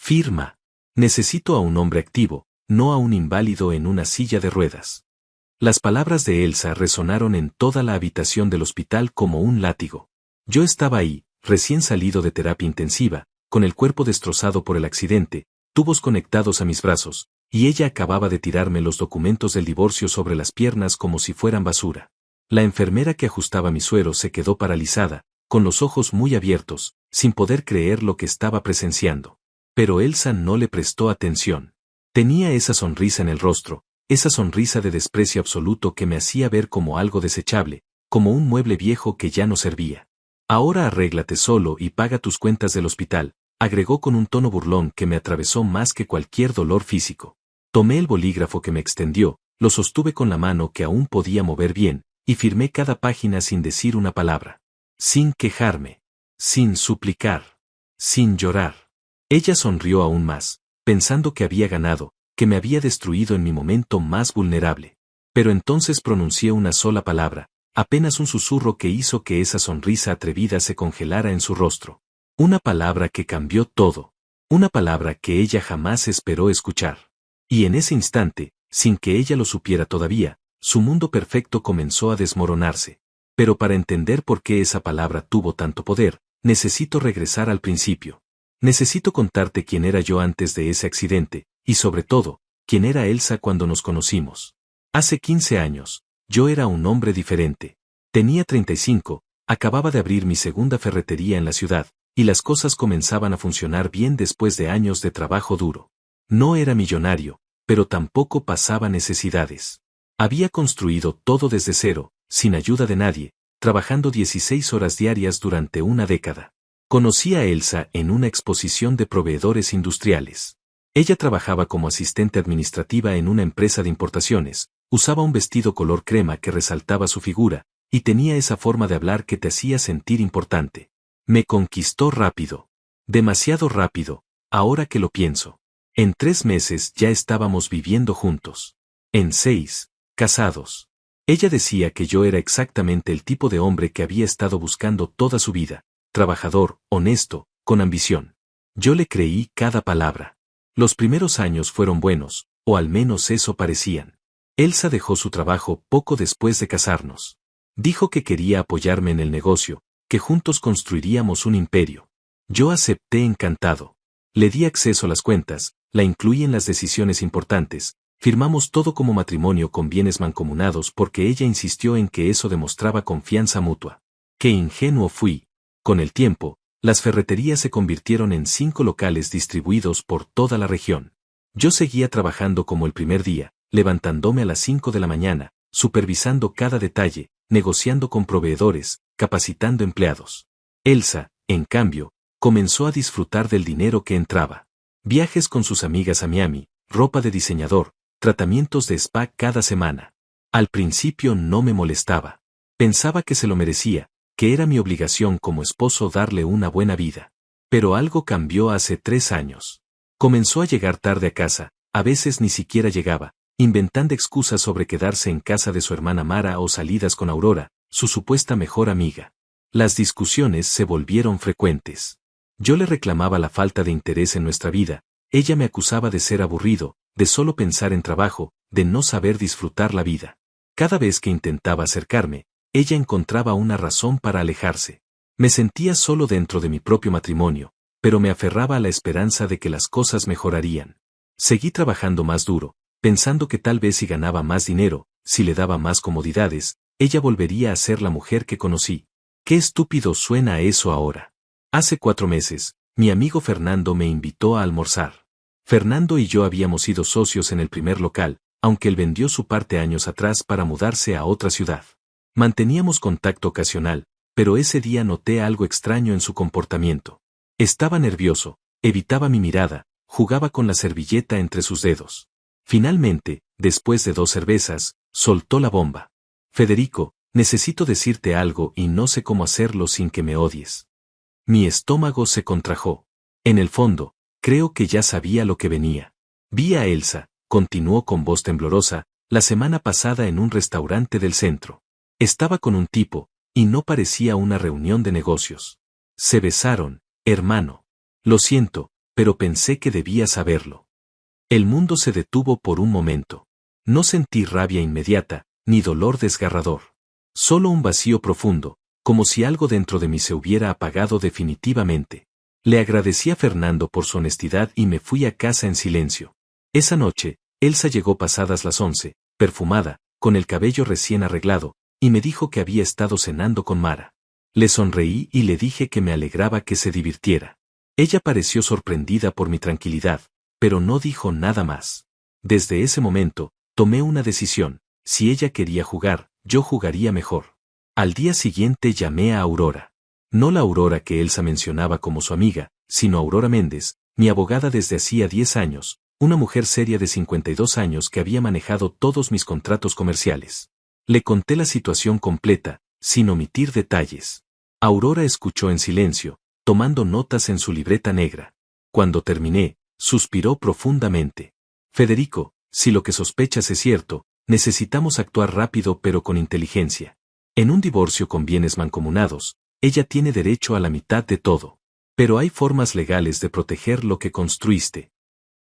Firma. Necesito a un hombre activo, no a un inválido en una silla de ruedas. Las palabras de Elsa resonaron en toda la habitación del hospital como un látigo. Yo estaba ahí, recién salido de terapia intensiva, con el cuerpo destrozado por el accidente, tubos conectados a mis brazos, y ella acababa de tirarme los documentos del divorcio sobre las piernas como si fueran basura. La enfermera que ajustaba mi suero se quedó paralizada, con los ojos muy abiertos, sin poder creer lo que estaba presenciando. Pero Elsa no le prestó atención. Tenía esa sonrisa en el rostro, esa sonrisa de desprecio absoluto que me hacía ver como algo desechable, como un mueble viejo que ya no servía. Ahora arréglate solo y paga tus cuentas del hospital, agregó con un tono burlón que me atravesó más que cualquier dolor físico. Tomé el bolígrafo que me extendió, lo sostuve con la mano que aún podía mover bien, y firmé cada página sin decir una palabra. Sin quejarme. Sin suplicar. Sin llorar. Ella sonrió aún más, pensando que había ganado, que me había destruido en mi momento más vulnerable. Pero entonces pronuncié una sola palabra, apenas un susurro que hizo que esa sonrisa atrevida se congelara en su rostro. Una palabra que cambió todo. Una palabra que ella jamás esperó escuchar. Y en ese instante, sin que ella lo supiera todavía, su mundo perfecto comenzó a desmoronarse. Pero para entender por qué esa palabra tuvo tanto poder, necesito regresar al principio. Necesito contarte quién era yo antes de ese accidente, y sobre todo, quién era Elsa cuando nos conocimos. Hace 15 años, yo era un hombre diferente. Tenía 35, acababa de abrir mi segunda ferretería en la ciudad, y las cosas comenzaban a funcionar bien después de años de trabajo duro. No era millonario, pero tampoco pasaba necesidades. Había construido todo desde cero, sin ayuda de nadie, trabajando 16 horas diarias durante una década. Conocí a Elsa en una exposición de proveedores industriales. Ella trabajaba como asistente administrativa en una empresa de importaciones, usaba un vestido color crema que resaltaba su figura, y tenía esa forma de hablar que te hacía sentir importante. Me conquistó rápido. Demasiado rápido, ahora que lo pienso. En 3 meses ya estábamos viviendo juntos. En 6, casados. Ella decía que yo era exactamente el tipo de hombre que había estado buscando toda su vida, trabajador, honesto, con ambición. Yo le creí cada palabra. Los primeros años fueron buenos, o al menos eso parecían. Elsa dejó su trabajo poco después de casarnos. Dijo que quería apoyarme en el negocio, que juntos construiríamos un imperio. Yo acepté encantado. Le di acceso a las cuentas, la incluí en las decisiones importantes, firmamos todo como matrimonio con bienes mancomunados porque ella insistió en que eso demostraba confianza mutua. Qué ingenuo fui. Con el tiempo, las ferreterías se convirtieron en 5 locales distribuidos por toda la región. Yo seguía trabajando como el primer día, levantándome a las 5 de la mañana, supervisando cada detalle, negociando con proveedores, capacitando empleados. Elsa, en cambio, comenzó a disfrutar del dinero que entraba. Viajes con sus amigas a Miami, ropa de diseñador, tratamientos de spa cada semana. Al principio no me molestaba. Pensaba que se lo merecía, que era mi obligación como esposo darle una buena vida. Pero algo cambió hace 3 años. Comenzó a llegar tarde a casa, a veces ni siquiera llegaba, inventando excusas sobre quedarse en casa de su hermana Mara o salidas con Aurora, su supuesta mejor amiga. Las discusiones se volvieron frecuentes. Yo le reclamaba la falta de interés en nuestra vida, ella me acusaba de ser aburrido, de solo pensar en trabajo, de no saber disfrutar la vida. Cada vez que intentaba acercarme, ella encontraba una razón para alejarse. Me sentía solo dentro de mi propio matrimonio, pero me aferraba a la esperanza de que las cosas mejorarían. Seguí trabajando más duro, pensando que tal vez si ganaba más dinero, si le daba más comodidades, ella volvería a ser la mujer que conocí. Qué estúpido suena eso ahora. Hace 4 meses, mi amigo Fernando me invitó a almorzar. Fernando y yo habíamos sido socios en el primer local, aunque él vendió su parte años atrás para mudarse a otra ciudad. Manteníamos contacto ocasional, pero ese día noté algo extraño en su comportamiento. Estaba nervioso, evitaba mi mirada, jugaba con la servilleta entre sus dedos. Finalmente, después de 2 cervezas, soltó la bomba. Federico, necesito decirte algo y no sé cómo hacerlo sin que me odies. Mi estómago se contrajo. En el fondo, creo que ya sabía lo que venía. Vi a Elsa, continuó con voz temblorosa, la semana pasada en un restaurante del centro. Estaba con un tipo, y no parecía una reunión de negocios. Se besaron, hermano. Lo siento, pero pensé que debía saberlo. El mundo se detuvo por un momento. No sentí rabia inmediata, ni dolor desgarrador. Solo un vacío profundo, como si algo dentro de mí se hubiera apagado definitivamente. Le agradecí a Fernando por su honestidad y me fui a casa en silencio. Esa noche, Elsa llegó pasadas las 11, perfumada, con el cabello recién arreglado, y me dijo que había estado cenando con Mara. Le sonreí y le dije que me alegraba que se divirtiera. Ella pareció sorprendida por mi tranquilidad, pero no dijo nada más. Desde ese momento, tomé una decisión: si ella quería jugar, yo jugaría mejor. Al día siguiente llamé a Aurora. No la Aurora que Elsa mencionaba como su amiga, sino Aurora Méndez, mi abogada desde hacía 10 años, una mujer seria de 52 años que había manejado todos mis contratos comerciales. Le conté la situación completa, sin omitir detalles. Aurora escuchó en silencio, tomando notas en su libreta negra. Cuando terminé, suspiró profundamente. Federico, si lo que sospechas es cierto, necesitamos actuar rápido pero con inteligencia. En un divorcio con bienes mancomunados, ella tiene derecho a la mitad de todo. Pero hay formas legales de proteger lo que construiste.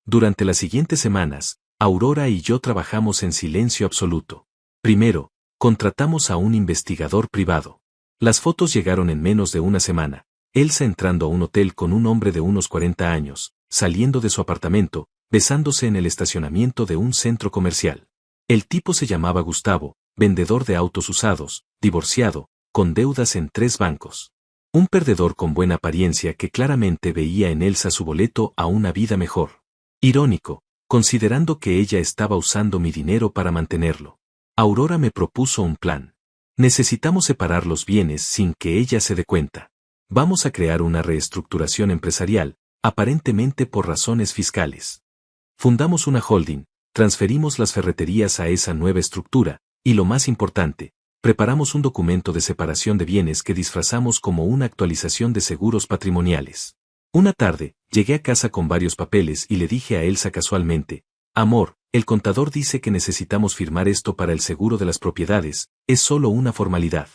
Durante las siguientes semanas, Aurora y yo trabajamos en silencio absoluto. Primero, contratamos a un investigador privado. Las fotos llegaron en menos de una semana. Elsa entrando a un hotel con un hombre de unos 40 años, saliendo de su apartamento, besándose en el estacionamiento de un centro comercial. El tipo se llamaba Gustavo, vendedor de autos usados, divorciado, con deudas en 3 bancos. Un perdedor con buena apariencia que claramente veía en Elsa su boleto a una vida mejor. Irónico, considerando que ella estaba usando mi dinero para mantenerlo. Aurora me propuso un plan. Necesitamos separar los bienes sin que ella se dé cuenta. Vamos a crear una reestructuración empresarial, aparentemente por razones fiscales. Fundamos una holding, transferimos las ferreterías a esa nueva estructura, y lo más importante, preparamos un documento de separación de bienes que disfrazamos como una actualización de seguros patrimoniales. Una tarde, llegué a casa con varios papeles y le dije a Elsa casualmente: amor, el contador dice que necesitamos firmar esto para el seguro de las propiedades, es solo una formalidad.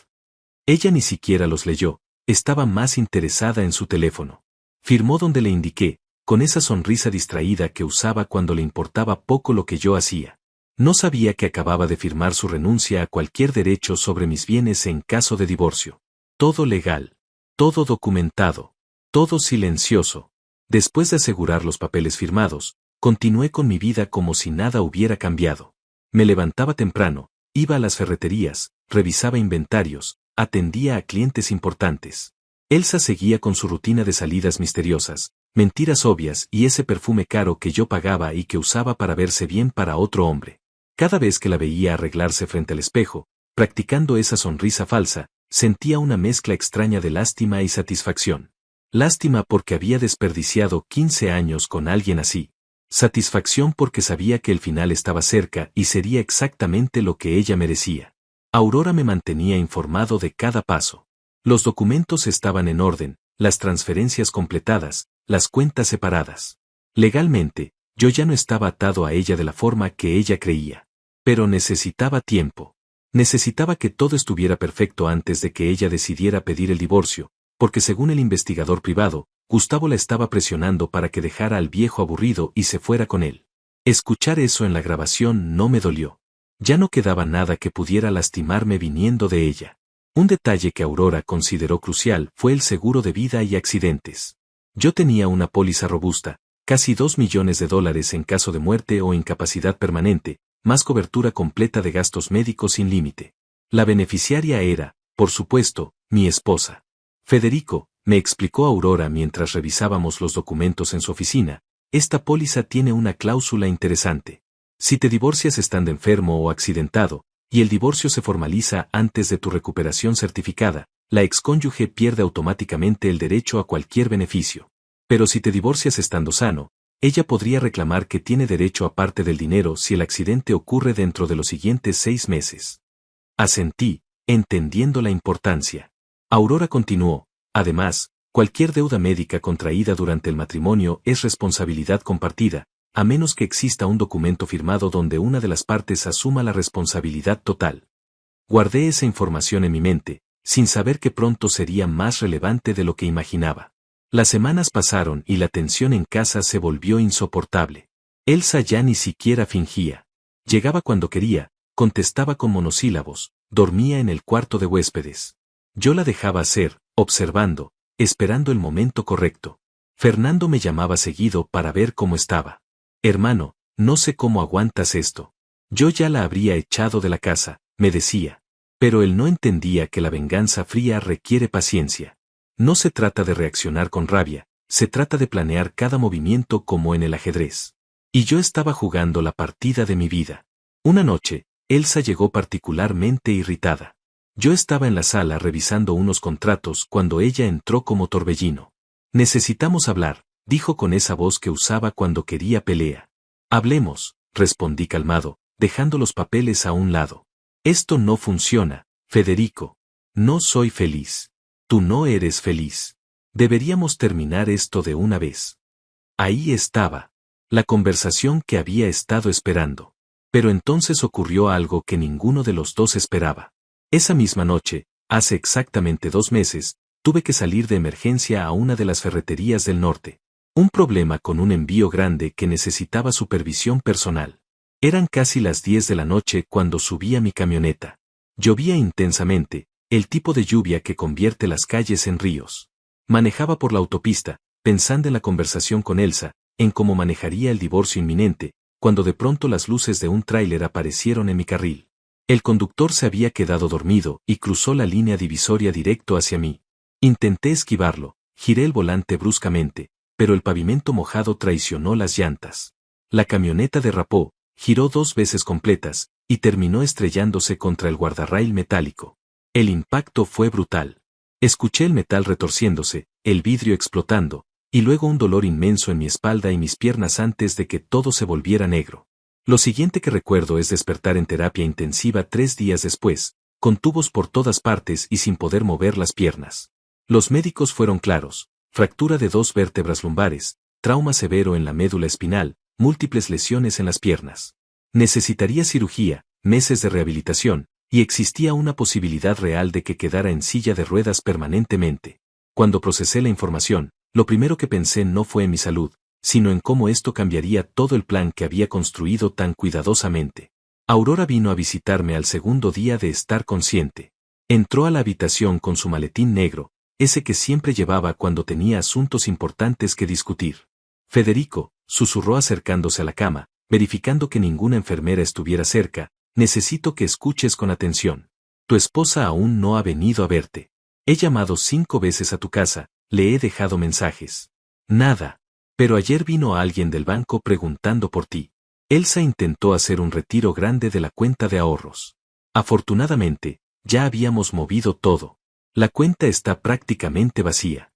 Ella ni siquiera los leyó, estaba más interesada en su teléfono. Firmó donde le indiqué, con esa sonrisa distraída que usaba cuando le importaba poco lo que yo hacía. No sabía que acababa de firmar su renuncia a cualquier derecho sobre mis bienes en caso de divorcio. Todo legal. Todo documentado. Todo silencioso. Después de asegurar los papeles firmados, continué con mi vida como si nada hubiera cambiado. Me levantaba temprano, iba a las ferreterías, revisaba inventarios, atendía a clientes importantes. Elsa seguía con su rutina de salidas misteriosas, mentiras obvias y ese perfume caro que yo pagaba y que usaba para verse bien para otro hombre. Cada vez que la veía arreglarse frente al espejo, practicando esa sonrisa falsa, sentía una mezcla extraña de lástima y satisfacción. Lástima porque había desperdiciado 15 años con alguien así. Satisfacción porque sabía que el final estaba cerca y sería exactamente lo que ella merecía. Aurora me mantenía informado de cada paso. Los documentos estaban en orden, las transferencias completadas, las cuentas separadas. Legalmente, yo ya no estaba atado a ella de la forma que ella creía. Pero necesitaba tiempo. Necesitaba que todo estuviera perfecto antes de que ella decidiera pedir el divorcio, porque según el investigador privado, Gustavo la estaba presionando para que dejara al viejo aburrido y se fuera con él. Escuchar eso en la grabación no me dolió. Ya no quedaba nada que pudiera lastimarme viniendo de ella. Un detalle que Aurora consideró crucial fue el seguro de vida y accidentes. Yo tenía una póliza robusta, casi $2 millones en caso de muerte o incapacidad permanente, más cobertura completa de gastos médicos sin límite. La beneficiaria era, por supuesto, mi esposa. Federico, me explicó Aurora mientras revisábamos los documentos en su oficina, esta póliza tiene una cláusula interesante. Si te divorcias estando enfermo o accidentado, y el divorcio se formaliza antes de tu recuperación certificada, la excónyuge pierde automáticamente el derecho a cualquier beneficio. Pero si te divorcias estando sano, ella podría reclamar que tiene derecho a parte del dinero si el accidente ocurre dentro de los siguientes 6 meses. Asentí, entendiendo la importancia. Aurora continuó: además, cualquier deuda médica contraída durante el matrimonio es responsabilidad compartida, a menos que exista un documento firmado donde una de las partes asuma la responsabilidad total. Guardé esa información en mi mente, sin saber que pronto sería más relevante de lo que imaginaba. Las semanas pasaron y la tensión en casa se volvió insoportable. Elsa ya ni siquiera fingía. Llegaba cuando quería, contestaba con monosílabos, dormía en el cuarto de huéspedes. Yo la dejaba hacer, observando, esperando el momento correcto. Fernando me llamaba seguido para ver cómo estaba. Hermano, no sé cómo aguantas esto. Yo ya la habría echado de la casa, me decía. Pero él no entendía que la venganza fría requiere paciencia. No se trata de reaccionar con rabia, se trata de planear cada movimiento como en el ajedrez. Y yo estaba jugando la partida de mi vida. Una noche, Elsa llegó particularmente irritada. Yo estaba en la sala revisando unos contratos cuando ella entró como torbellino. Necesitamos hablar, dijo con esa voz que usaba cuando quería pelea. Hablemos, respondí calmado, dejando los papeles a un lado. Esto no funciona, Federico. No soy feliz. Tú no eres feliz. Deberíamos terminar esto de una vez. Ahí estaba. La conversación que había estado esperando. Pero entonces ocurrió algo que ninguno de los dos esperaba. Esa misma noche, hace exactamente 2 meses, tuve que salir de emergencia a una de las ferreterías del norte. Un problema con un envío grande que necesitaba supervisión personal. Eran casi las 10 de la noche cuando subí a mi camioneta. Llovía intensamente, el tipo de lluvia que convierte las calles en ríos. Manejaba por la autopista, pensando en la conversación con Elsa, en cómo manejaría el divorcio inminente, cuando de pronto las luces de un tráiler aparecieron en mi carril. El conductor se había quedado dormido y cruzó la línea divisoria directo hacia mí. Intenté esquivarlo, giré el volante bruscamente, pero el pavimento mojado traicionó las llantas. La camioneta derrapó, giró 2 veces completas, y terminó estrellándose contra el guardarraíl metálico. El impacto fue brutal. Escuché el metal retorciéndose, el vidrio explotando, y luego un dolor inmenso en mi espalda y mis piernas antes de que todo se volviera negro. Lo siguiente que recuerdo es despertar en terapia intensiva 3 días después, con tubos por todas partes y sin poder mover las piernas. Los médicos fueron claros: fractura de 2 vértebras lumbares, trauma severo en la médula espinal, múltiples lesiones en las piernas. Necesitaría cirugía, meses de rehabilitación, y existía una posibilidad real de que quedara en silla de ruedas permanentemente. Cuando procesé la información, lo primero que pensé no fue en mi salud, sino en cómo esto cambiaría todo el plan que había construido tan cuidadosamente. Aurora vino a visitarme al segundo día de estar consciente. Entró a la habitación con su maletín negro, ese que siempre llevaba cuando tenía asuntos importantes que discutir. Federico, susurró acercándose a la cama, verificando que ninguna enfermera estuviera cerca, necesito que escuches con atención. Tu esposa aún no ha venido a verte. He llamado 5 veces a tu casa, le he dejado mensajes. Nada. Pero ayer vino alguien del banco preguntando por ti. Elsa intentó hacer un retiro grande de la cuenta de ahorros. Afortunadamente, ya habíamos movido todo. La cuenta está prácticamente vacía.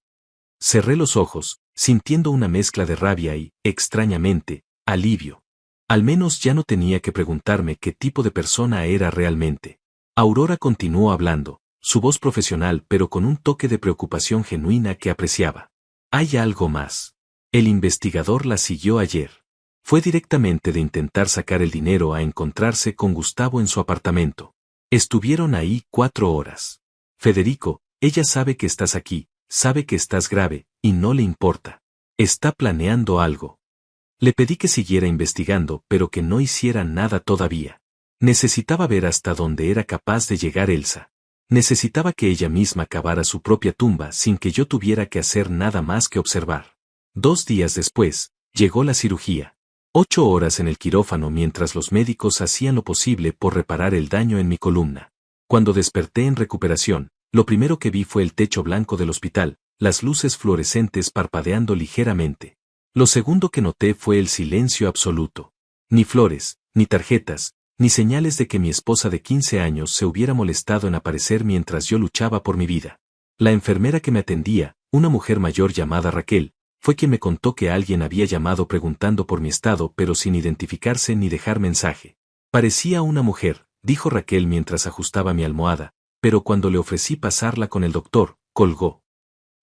Cerré los ojos, sintiendo una mezcla de rabia y, extrañamente, alivio. Al menos ya no tenía que preguntarme qué tipo de persona era realmente. Aurora continuó hablando, su voz profesional pero con un toque de preocupación genuina que apreciaba. Hay algo más. El investigador la siguió ayer. Fue directamente de intentar sacar el dinero a encontrarse con Gustavo en su apartamento. Estuvieron ahí 4 horas. Federico, ella sabe que estás aquí, sabe que estás grave, y no le importa. Está planeando algo. Le pedí que siguiera investigando, pero que no hiciera nada todavía. Necesitaba ver hasta dónde era capaz de llegar Elsa. Necesitaba que ella misma cavara su propia tumba sin que yo tuviera que hacer nada más que observar. 2 días después, llegó la cirugía. 8 horas en el quirófano mientras los médicos hacían lo posible por reparar el daño en mi columna. Cuando desperté en recuperación, lo primero que vi fue el techo blanco del hospital, las luces fluorescentes parpadeando ligeramente. Lo segundo que noté fue el silencio absoluto. Ni flores, ni tarjetas, ni señales de que mi esposa de 15 años se hubiera molestado en aparecer mientras yo luchaba por mi vida. La enfermera que me atendía, una mujer mayor llamada Raquel, fue quien me contó que alguien había llamado preguntando por mi estado pero sin identificarse ni dejar mensaje. Parecía una mujer, dijo Raquel mientras ajustaba mi almohada, pero cuando le ofrecí pasarla con el doctor, colgó.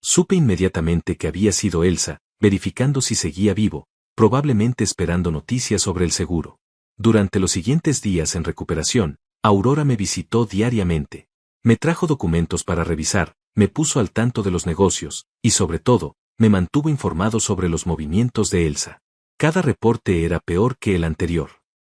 Supe inmediatamente que había sido Elsa, verificando si seguía vivo, probablemente esperando noticias sobre el seguro. Durante los siguientes días en recuperación, Aurora me visitó diariamente. Me trajo documentos para revisar, me puso al tanto de los negocios, y sobre todo, me mantuvo informado sobre los movimientos de Elsa. Cada reporte era peor que el anterior.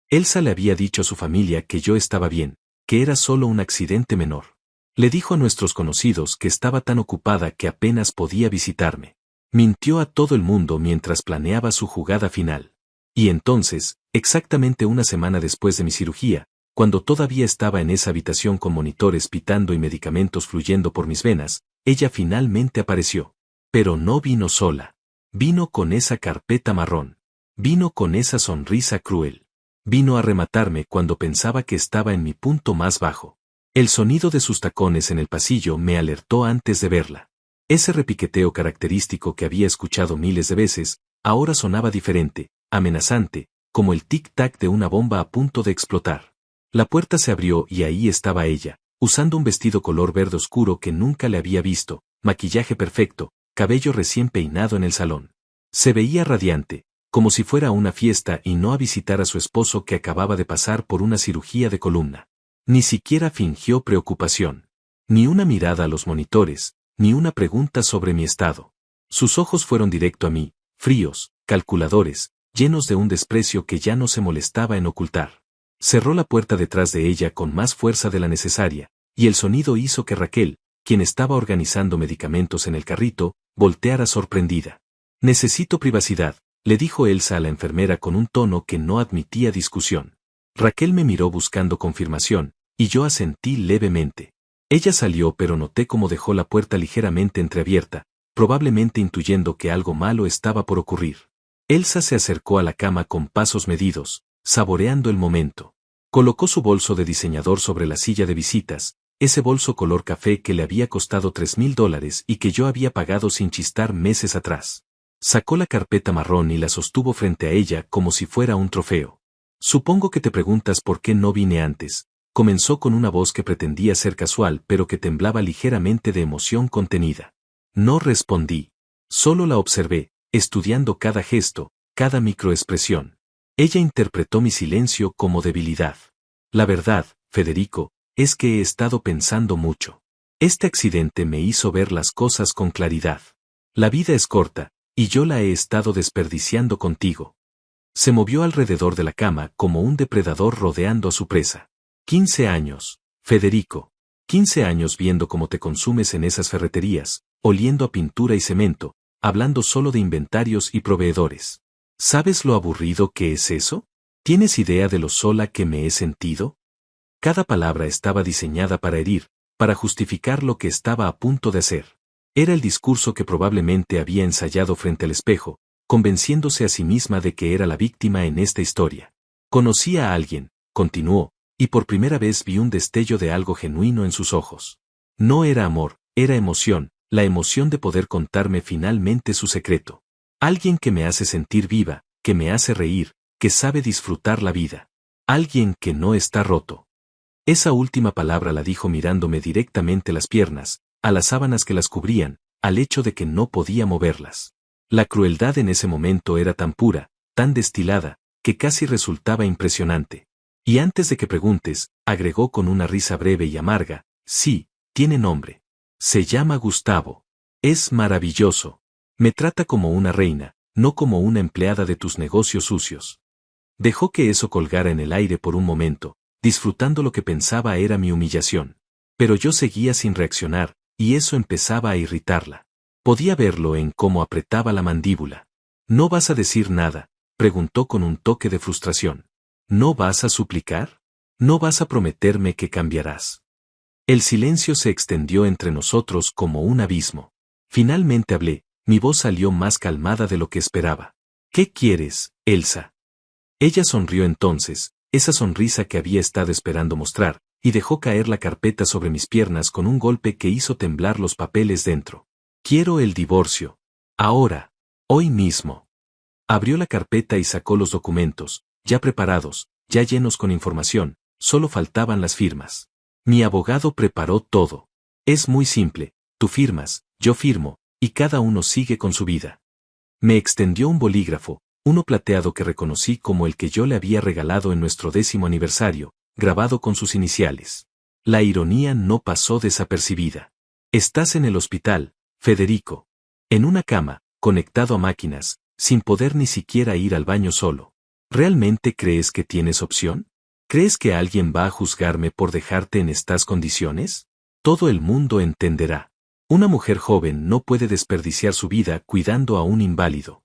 Elsa le había dicho a su familia que yo estaba bien, que era solo un accidente menor. Le dijo a nuestros conocidos que estaba tan ocupada que apenas podía visitarme. Mintió a todo el mundo mientras planeaba su jugada final. Y entonces, exactamente una semana después de mi cirugía, cuando todavía estaba en esa habitación con monitores pitando y medicamentos fluyendo por mis venas, ella finalmente apareció. Pero no vino sola. Vino con esa carpeta marrón. Vino con esa sonrisa cruel. Vino a rematarme cuando pensaba que estaba en mi punto más bajo. El sonido de sus tacones en el pasillo me alertó antes de verla. Ese repiqueteo característico que había escuchado miles de veces, ahora sonaba diferente, amenazante, como el tic-tac de una bomba a punto de explotar. La puerta se abrió y ahí estaba ella, usando un vestido color verde oscuro que nunca le había visto, maquillaje perfecto, cabello recién peinado en el salón. Se veía radiante, como si fuera a una fiesta y no a visitar a su esposo que acababa de pasar por una cirugía de columna. Ni siquiera fingió preocupación. Ni una mirada a los monitores, ni una pregunta sobre mi estado. Sus ojos fueron directo a mí, fríos, calculadores, llenos de un desprecio que ya no se molestaba en ocultar. Cerró la puerta detrás de ella con más fuerza de la necesaria, y el sonido hizo que Raquel, quien estaba organizando medicamentos en el carrito, volteara sorprendida. Necesito privacidad, le dijo Elsa a la enfermera con un tono que no admitía discusión. Raquel me miró buscando confirmación, y yo asentí levemente. Ella salió pero noté cómo dejó la puerta ligeramente entreabierta, probablemente intuyendo que algo malo estaba por ocurrir. Elsa se acercó a la cama con pasos medidos, saboreando el momento. Colocó su bolso de diseñador sobre la silla de visitas, ese bolso color café que le había costado $3,000 y que yo había pagado sin chistar meses atrás. Sacó la carpeta marrón y la sostuvo frente a ella como si fuera un trofeo. Supongo que te preguntas por qué no vine antes, comenzó con una voz que pretendía ser casual pero que temblaba ligeramente de emoción contenida. No respondí. Solo la observé, estudiando cada gesto, cada microexpresión. Ella interpretó mi silencio como debilidad. La verdad, Federico, es que he estado pensando mucho. Este accidente me hizo ver las cosas con claridad. La vida es corta, y yo la he estado desperdiciando contigo. Se movió alrededor de la cama como un depredador rodeando a su presa. 15 años, Federico. 15 años viendo cómo te consumes en esas ferreterías, oliendo a pintura y cemento, hablando solo de inventarios y proveedores. ¿Sabes lo aburrido que es eso? ¿Tienes idea de lo sola que me he sentido? Cada palabra estaba diseñada para herir, para justificar lo que estaba a punto de hacer. Era el discurso que probablemente había ensayado frente al espejo, convenciéndose a sí misma de que era la víctima en esta historia. Conocí a alguien, continuó, y por primera vez vi un destello de algo genuino en sus ojos. No era amor, era emoción, la emoción de poder contarme finalmente su secreto. Alguien que me hace sentir viva, que me hace reír, que sabe disfrutar la vida. Alguien que no está roto. Esa última palabra la dijo mirándome directamente las piernas, a las sábanas que las cubrían, al hecho de que no podía moverlas. La crueldad en ese momento era tan pura, tan destilada, que casi resultaba impresionante. Y antes de que preguntes, agregó con una risa breve y amarga, sí, tiene nombre. Se llama Gustavo. Es maravilloso. Me trata como una reina, no como una empleada de tus negocios sucios. Dejó que eso colgara en el aire por un momento, disfrutando lo que pensaba era mi humillación. Pero yo seguía sin reaccionar, y eso empezaba a irritarla. Podía verlo en cómo apretaba la mandíbula. ¿No vas a decir nada?, preguntó con un toque de frustración. ¿No vas a suplicar? ¿No vas a prometerme que cambiarás? El silencio se extendió entre nosotros como un abismo. Finalmente hablé, mi voz salió más calmada de lo que esperaba. ¿Qué quieres, Elsa? Ella sonrió entonces, esa sonrisa que había estado esperando mostrar, y dejó caer la carpeta sobre mis piernas con un golpe que hizo temblar los papeles dentro. Quiero el divorcio. Ahora. Hoy mismo. Abrió la carpeta y sacó los documentos, ya preparados, ya llenos con información, solo faltaban las firmas. Mi abogado preparó todo. Es muy simple, tú firmas, yo firmo, y cada uno sigue con su vida. Me extendió un bolígrafo, uno plateado que reconocí como el que yo le había regalado en nuestro 10º aniversario, grabado con sus iniciales. La ironía no pasó desapercibida. Estás en el hospital, Federico. En una cama, conectado a máquinas, sin poder ni siquiera ir al baño solo. ¿Realmente crees que tienes opción? ¿Crees que alguien va a juzgarme por dejarte en estas condiciones? Todo el mundo entenderá. Una mujer joven no puede desperdiciar su vida cuidando a un inválido.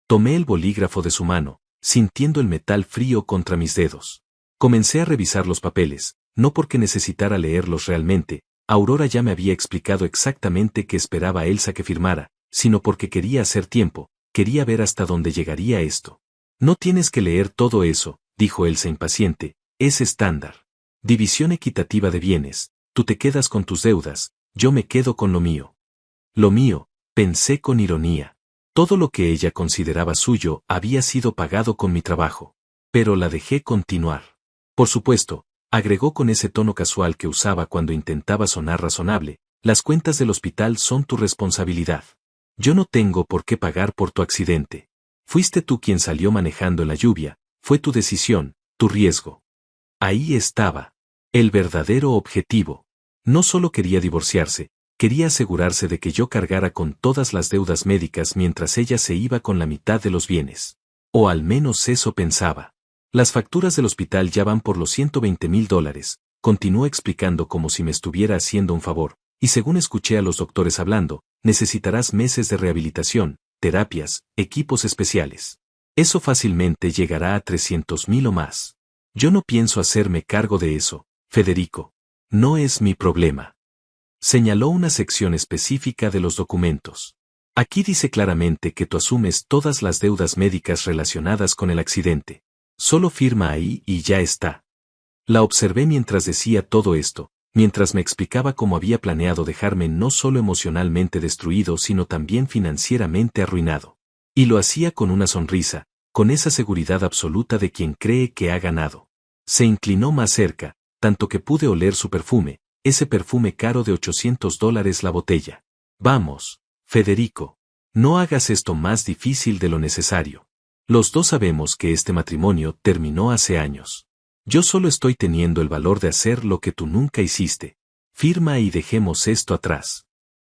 Tomé el bolígrafo de su mano, sintiendo el metal frío contra mis dedos. Comencé a revisar los papeles, no porque necesitara leerlos realmente. Aurora ya me había explicado exactamente qué esperaba Elsa que firmara, sino porque quería hacer tiempo, quería ver hasta dónde llegaría esto. No tienes que leer todo eso, dijo Elsa impaciente, es estándar. División equitativa de bienes, tú te quedas con tus deudas, yo me quedo con lo mío. Lo mío, pensé con ironía. Todo lo que ella consideraba suyo había sido pagado con mi trabajo. Pero la dejé continuar. Por supuesto, agregó con ese tono casual que usaba cuando intentaba sonar razonable, las cuentas del hospital son tu responsabilidad. Yo no tengo por qué pagar por tu accidente. Fuiste tú quien salió manejando en la lluvia, fue tu decisión, tu riesgo. Ahí estaba. El verdadero objetivo. No solo quería divorciarse, quería asegurarse de que yo cargara con todas las deudas médicas mientras ella se iba con la mitad de los bienes. O al menos eso pensaba. Las facturas del hospital ya van por los $120,000, continuó explicando como si me estuviera haciendo un favor, y según escuché a los doctores hablando, necesitarás meses de rehabilitación, terapias, equipos especiales. Eso fácilmente llegará a 300,000 o más. Yo no pienso hacerme cargo de eso, Federico. No es mi problema. Señaló una sección específica de los documentos. Aquí dice claramente que tú asumes todas las deudas médicas relacionadas con el accidente. Solo firma ahí y ya está. La observé mientras decía todo esto, mientras me explicaba cómo había planeado dejarme no solo emocionalmente destruido sino también financieramente arruinado. Y lo hacía con una sonrisa, con esa seguridad absoluta de quien cree que ha ganado. Se inclinó más cerca, tanto que pude oler su perfume, ese perfume caro de $800 la botella. Vamos, Federico. No hagas esto más difícil de lo necesario. Los dos sabemos que este matrimonio terminó hace años. Yo solo estoy teniendo el valor de hacer lo que tú nunca hiciste. Firma y dejemos esto atrás.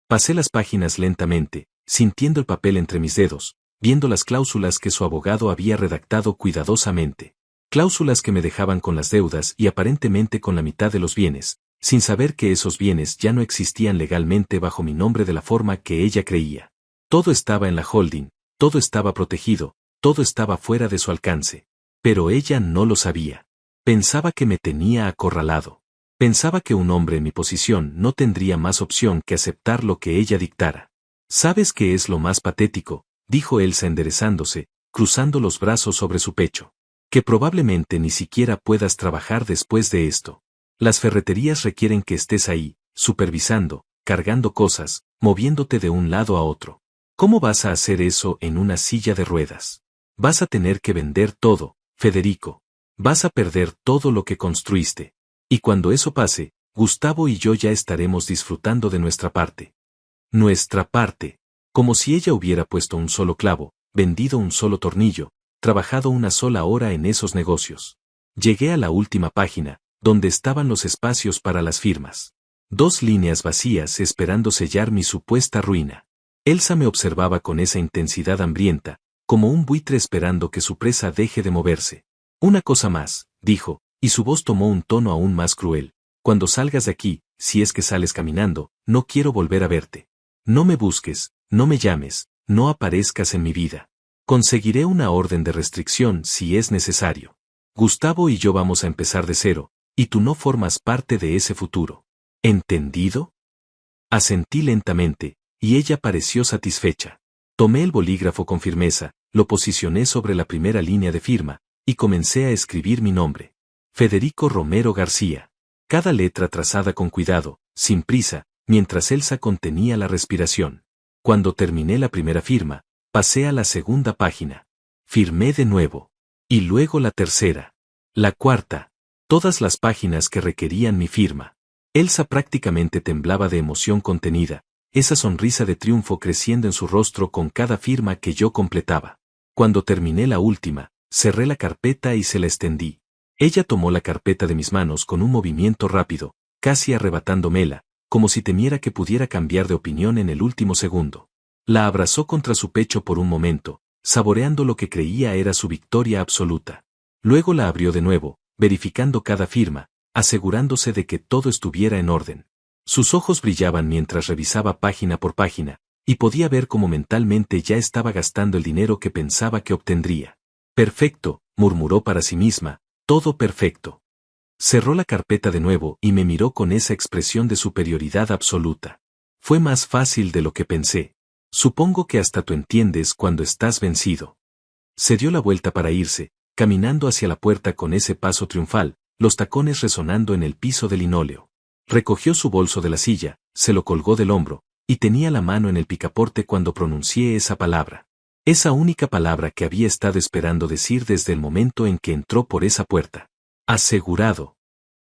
Pasé las páginas lentamente, sintiendo el papel entre mis dedos, viendo las cláusulas que su abogado había redactado cuidadosamente. Cláusulas que me dejaban con las deudas y aparentemente con la mitad de los bienes, sin saber que esos bienes ya no existían legalmente bajo mi nombre de la forma que ella creía. Todo estaba en la holding, todo estaba protegido, todo estaba fuera de su alcance. Pero ella no lo sabía. Pensaba que me tenía acorralado. Pensaba que un hombre en mi posición no tendría más opción que aceptar lo que ella dictara. ¿Sabes qué es lo más patético?, dijo Elsa enderezándose, cruzando los brazos sobre su pecho. Que probablemente ni siquiera puedas trabajar después de esto. Las ferreterías requieren que estés ahí, supervisando, cargando cosas, moviéndote de un lado a otro. ¿Cómo vas a hacer eso en una silla de ruedas? Vas a tener que vender todo, Federico. Vas a perder todo lo que construiste. Y cuando eso pase, Gustavo y yo ya estaremos disfrutando de nuestra parte. Nuestra parte. Como si ella hubiera puesto un solo clavo, vendido un solo tornillo, trabajado una sola hora en esos negocios. Llegué a la última página, donde estaban los espacios para las firmas. 2 líneas vacías esperando sellar mi supuesta ruina. Elsa me observaba con esa intensidad hambrienta, como un buitre esperando que su presa deje de moverse. Una cosa más, dijo, y su voz tomó un tono aún más cruel. Cuando salgas de aquí, si es que sales caminando, no quiero volver a verte. No me busques, no me llames, no aparezcas en mi vida. Conseguiré una orden de restricción si es necesario. Gustavo y yo vamos a empezar de cero, y tú no formas parte de ese futuro. ¿Entendido? Asentí lentamente, y ella pareció satisfecha. Tomé el bolígrafo con firmeza, lo posicioné sobre la primera línea de firma, y comencé a escribir mi nombre. Federico Romero García. Cada letra trazada con cuidado, sin prisa, mientras Elsa contenía la respiración. Cuando terminé la primera firma, pasé a la segunda página. Firmé de nuevo. Y luego la tercera. La cuarta. Todas las páginas que requerían mi firma. Elsa prácticamente temblaba de emoción contenida, esa sonrisa de triunfo creciendo en su rostro con cada firma que yo completaba. Cuando terminé la última, cerré la carpeta y se la extendí. Ella tomó la carpeta de mis manos con un movimiento rápido, casi arrebatándomela, como si temiera que pudiera cambiar de opinión en el último segundo. La abrazó contra su pecho por un momento, saboreando lo que creía era su victoria absoluta. Luego la abrió de nuevo, verificando cada firma, asegurándose de que todo estuviera en orden. Sus ojos brillaban mientras revisaba página por página, y podía ver cómo mentalmente ya estaba gastando el dinero que pensaba que obtendría. Perfecto, murmuró para sí misma, todo perfecto. Cerró la carpeta de nuevo y me miró con esa expresión de superioridad absoluta. Fue más fácil de lo que pensé. Supongo que hasta tú entiendes cuando estás vencido. Se dio la vuelta para irse, caminando hacia la puerta con ese paso triunfal, los tacones resonando en el piso de linóleo. Recogió su bolso de la silla, se lo colgó del hombro, y tenía la mano en el picaporte cuando pronuncié esa palabra. Esa única palabra que había estado esperando decir desde el momento en que entró por esa puerta. Asegurado.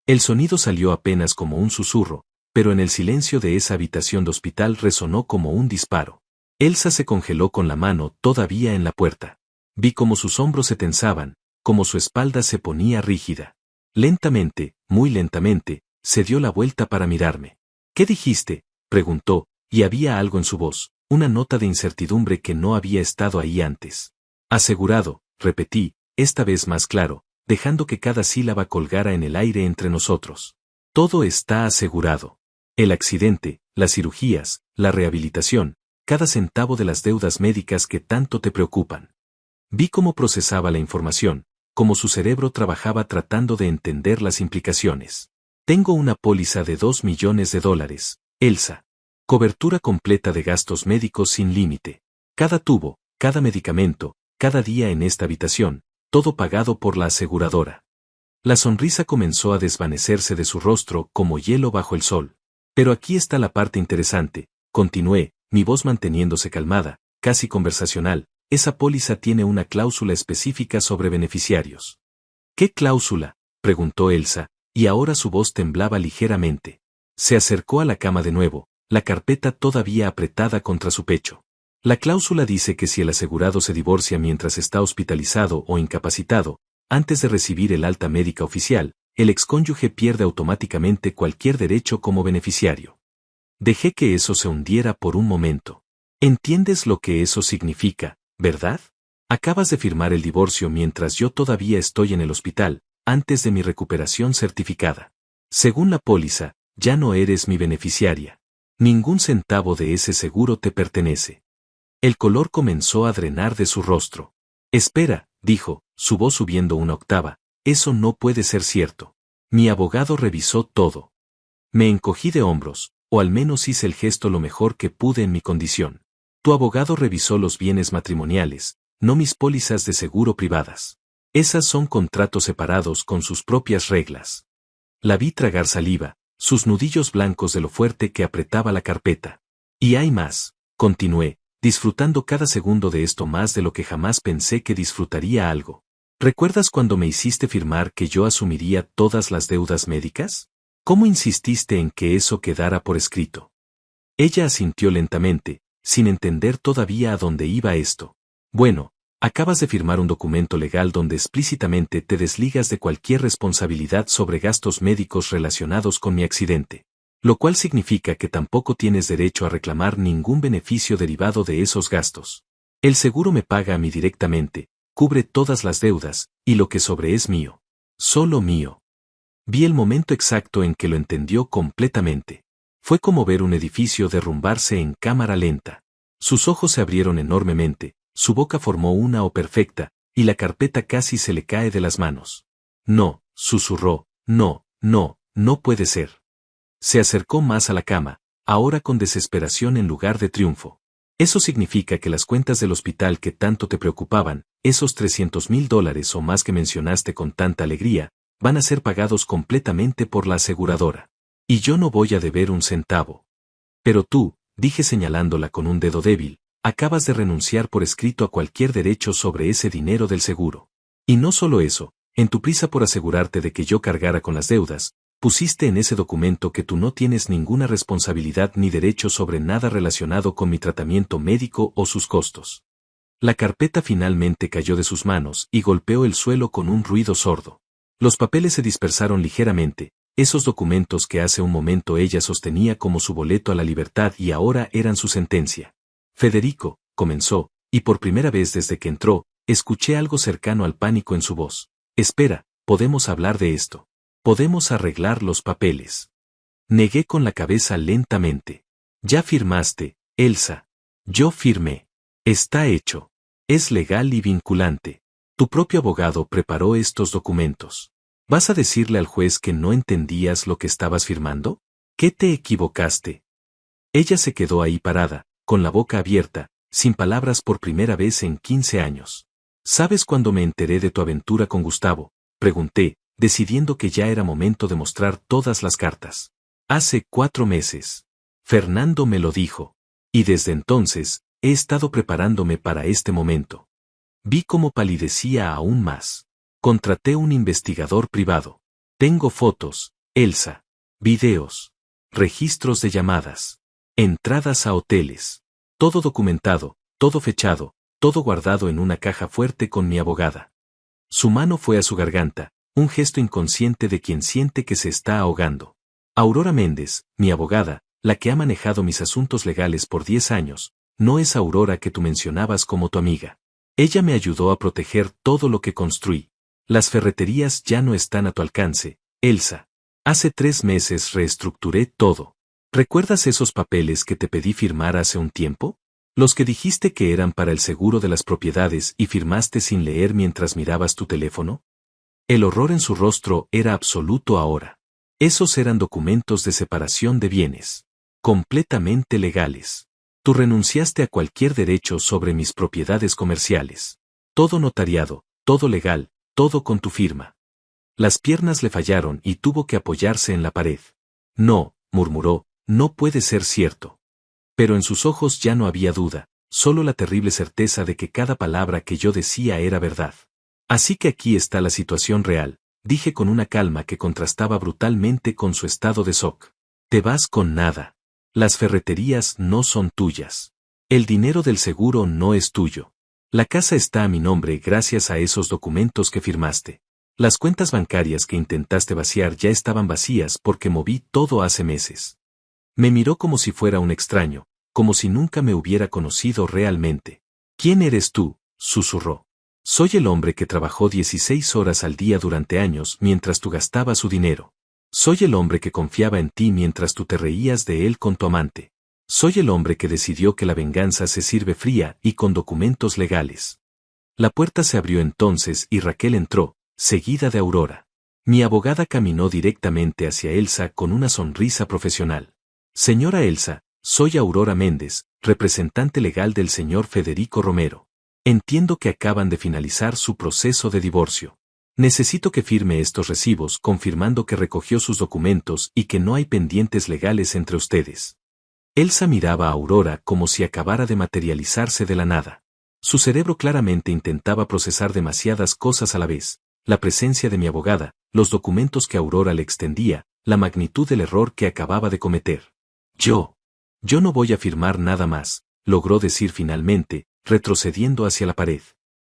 El sonido salió apenas como un susurro, pero en el silencio de esa habitación de hospital resonó como un disparo. Elsa se congeló con la mano todavía en la puerta. Vi cómo sus hombros se tensaban, cómo su espalda se ponía rígida. Lentamente, muy lentamente, se dio la vuelta para mirarme. ¿Qué dijiste?, preguntó, y había algo en su voz, una nota de incertidumbre que no había estado ahí antes. Asegurado, repetí, esta vez más claro, dejando que cada sílaba colgara en el aire entre nosotros. Todo está asegurado. El accidente, las cirugías, la rehabilitación, cada centavo de las deudas médicas que tanto te preocupan. Vi cómo procesaba la información, cómo su cerebro trabajaba tratando de entender las implicaciones. Tengo una póliza de $2 millones, Elsa. Cobertura completa de gastos médicos sin límite. Cada tubo, cada medicamento, cada día en esta habitación, todo pagado por la aseguradora. La sonrisa comenzó a desvanecerse de su rostro como hielo bajo el sol. Pero aquí está la parte interesante, continué, mi voz manteniéndose calmada, casi conversacional. Esa póliza tiene una cláusula específica sobre beneficiarios. ¿Qué cláusula?, preguntó Elsa, y ahora su voz temblaba ligeramente. Se acercó a la cama de nuevo, la carpeta todavía apretada contra su pecho. La cláusula dice que si el asegurado se divorcia mientras está hospitalizado o incapacitado, antes de recibir el alta médica oficial, el excónyuge pierde automáticamente cualquier derecho como beneficiario. Dejé que eso se hundiera por un momento. ¿Entiendes lo que eso significa, verdad? Acabas de firmar el divorcio mientras yo todavía estoy en el hospital, antes de mi recuperación certificada. Según la póliza, ya no eres mi beneficiaria. Ningún centavo de ese seguro te pertenece. El color comenzó a drenar de su rostro. Espera, dijo, su voz subiendo una octava, eso no puede ser cierto. Mi abogado revisó todo. Me encogí de hombros, o al menos hice el gesto lo mejor que pude en mi condición. Tu abogado revisó los bienes matrimoniales, no mis pólizas de seguro privadas. Esas son contratos separados con sus propias reglas. La vi tragar saliva, sus nudillos blancos de lo fuerte que apretaba la carpeta. Y hay más, continué, disfrutando cada segundo de esto más de lo que jamás pensé que disfrutaría algo. ¿Recuerdas cuando me hiciste firmar que yo asumiría todas las deudas médicas? ¿Cómo insististe en que eso quedara por escrito? Ella asintió lentamente, sin entender todavía a dónde iba esto. Bueno, acabas de firmar un documento legal donde explícitamente te desligas de cualquier responsabilidad sobre gastos médicos relacionados con mi accidente. Lo cual significa que tampoco tienes derecho a reclamar ningún beneficio derivado de esos gastos. El seguro me paga a mí directamente, cubre todas las deudas, y lo que sobre es mío. Solo mío. Vi el momento exacto en que lo entendió completamente. Fue como ver un edificio derrumbarse en cámara lenta. Sus ojos se abrieron enormemente, su boca formó una O perfecta, y la carpeta casi se le cae de las manos. No, susurró, no puede ser. Se acercó más a la cama, ahora con desesperación en lugar de triunfo. Eso significa que las cuentas del hospital que tanto te preocupaban, esos $300,000 o más que mencionaste con tanta alegría, van a ser pagados completamente por la aseguradora. Y yo no voy a deber un centavo. Pero tú, dije señalándola con un dedo débil, acabas de renunciar por escrito a cualquier derecho sobre ese dinero del seguro. Y no solo eso, en tu prisa por asegurarte de que yo cargara con las deudas, pusiste en ese documento que tú no tienes ninguna responsabilidad ni derecho sobre nada relacionado con mi tratamiento médico o sus costos. La carpeta finalmente cayó de sus manos y golpeó el suelo con un ruido sordo. Los papeles se dispersaron ligeramente, esos documentos que hace un momento ella sostenía como su boleto a la libertad y ahora eran su sentencia. Federico, comenzó, y por primera vez desde que entró, escuché algo cercano al pánico en su voz. Espera, podemos hablar de esto. Podemos arreglar los papeles. Negué con la cabeza lentamente. Ya firmaste, Elsa. Yo firmé. Está hecho. Es legal y vinculante. Tu propio abogado preparó estos documentos. ¿Vas a decirle al juez que no entendías lo que estabas firmando? ¿Qué te equivocaste? Ella se quedó ahí parada, con la boca abierta, sin palabras por primera vez en 15 años. ¿Sabes cuándo me enteré de tu aventura con Gustavo? Pregunté, decidiendo que ya era momento de mostrar todas las cartas. Hace 4 meses. Fernando me lo dijo. Y desde entonces, he estado preparándome para este momento. Vi cómo palidecía aún más. Contraté un investigador privado. Tengo fotos, Elsa. Videos. Registros de llamadas. Entradas a hoteles. Todo documentado, todo fechado, todo guardado en una caja fuerte con mi abogada. Su mano fue a su garganta, un gesto inconsciente de quien siente que se está ahogando. Aurora Méndez, mi abogada, la que ha manejado mis asuntos legales por 10 años, no es Aurora que tú mencionabas como tu amiga. Ella me ayudó a proteger todo lo que construí. Las ferreterías ya no están a tu alcance, Elsa. Hace 3 meses reestructuré todo. ¿Recuerdas esos papeles que te pedí firmar hace un tiempo? Los que dijiste que eran para el seguro de las propiedades y firmaste sin leer mientras mirabas tu teléfono. El horror en su rostro era absoluto ahora. Esos eran documentos de separación de bienes. Completamente legales. Tú renunciaste a cualquier derecho sobre mis propiedades comerciales. Todo notariado, todo legal, todo con tu firma. Las piernas le fallaron y tuvo que apoyarse en la pared. No, murmuró, no puede ser cierto. Pero en sus ojos ya no había duda, solo la terrible certeza de que cada palabra que yo decía era verdad. Así que aquí está la situación real, dije con una calma que contrastaba brutalmente con su estado de shock. Te vas con nada. Las ferreterías no son tuyas. El dinero del seguro no es tuyo. La casa está a mi nombre gracias a esos documentos que firmaste. Las cuentas bancarias que intentaste vaciar ya estaban vacías porque moví todo hace meses. Me miró como si fuera un extraño, como si nunca me hubiera conocido realmente. ¿Quién eres tú?, susurró. Soy el hombre que trabajó 16 horas al día durante años mientras tú gastabas su dinero. Soy el hombre que confiaba en ti mientras tú te reías de él con tu amante. Soy el hombre que decidió que la venganza se sirve fría y con documentos legales. La puerta se abrió entonces y Raquel entró, seguida de Aurora. Mi abogada caminó directamente hacia Elsa con una sonrisa profesional. Señora Elsa, soy Aurora Méndez, representante legal del señor Federico Romero. Entiendo que acaban de finalizar su proceso de divorcio. Necesito que firme estos recibos confirmando que recogió sus documentos y que no hay pendientes legales entre ustedes. Elsa miraba a Aurora como si acabara de materializarse de la nada. Su cerebro claramente intentaba procesar demasiadas cosas a la vez. La presencia de mi abogada, los documentos que Aurora le extendía, la magnitud del error que acababa de cometer. Yo no voy a firmar nada más, logró decir finalmente, retrocediendo hacia la pared.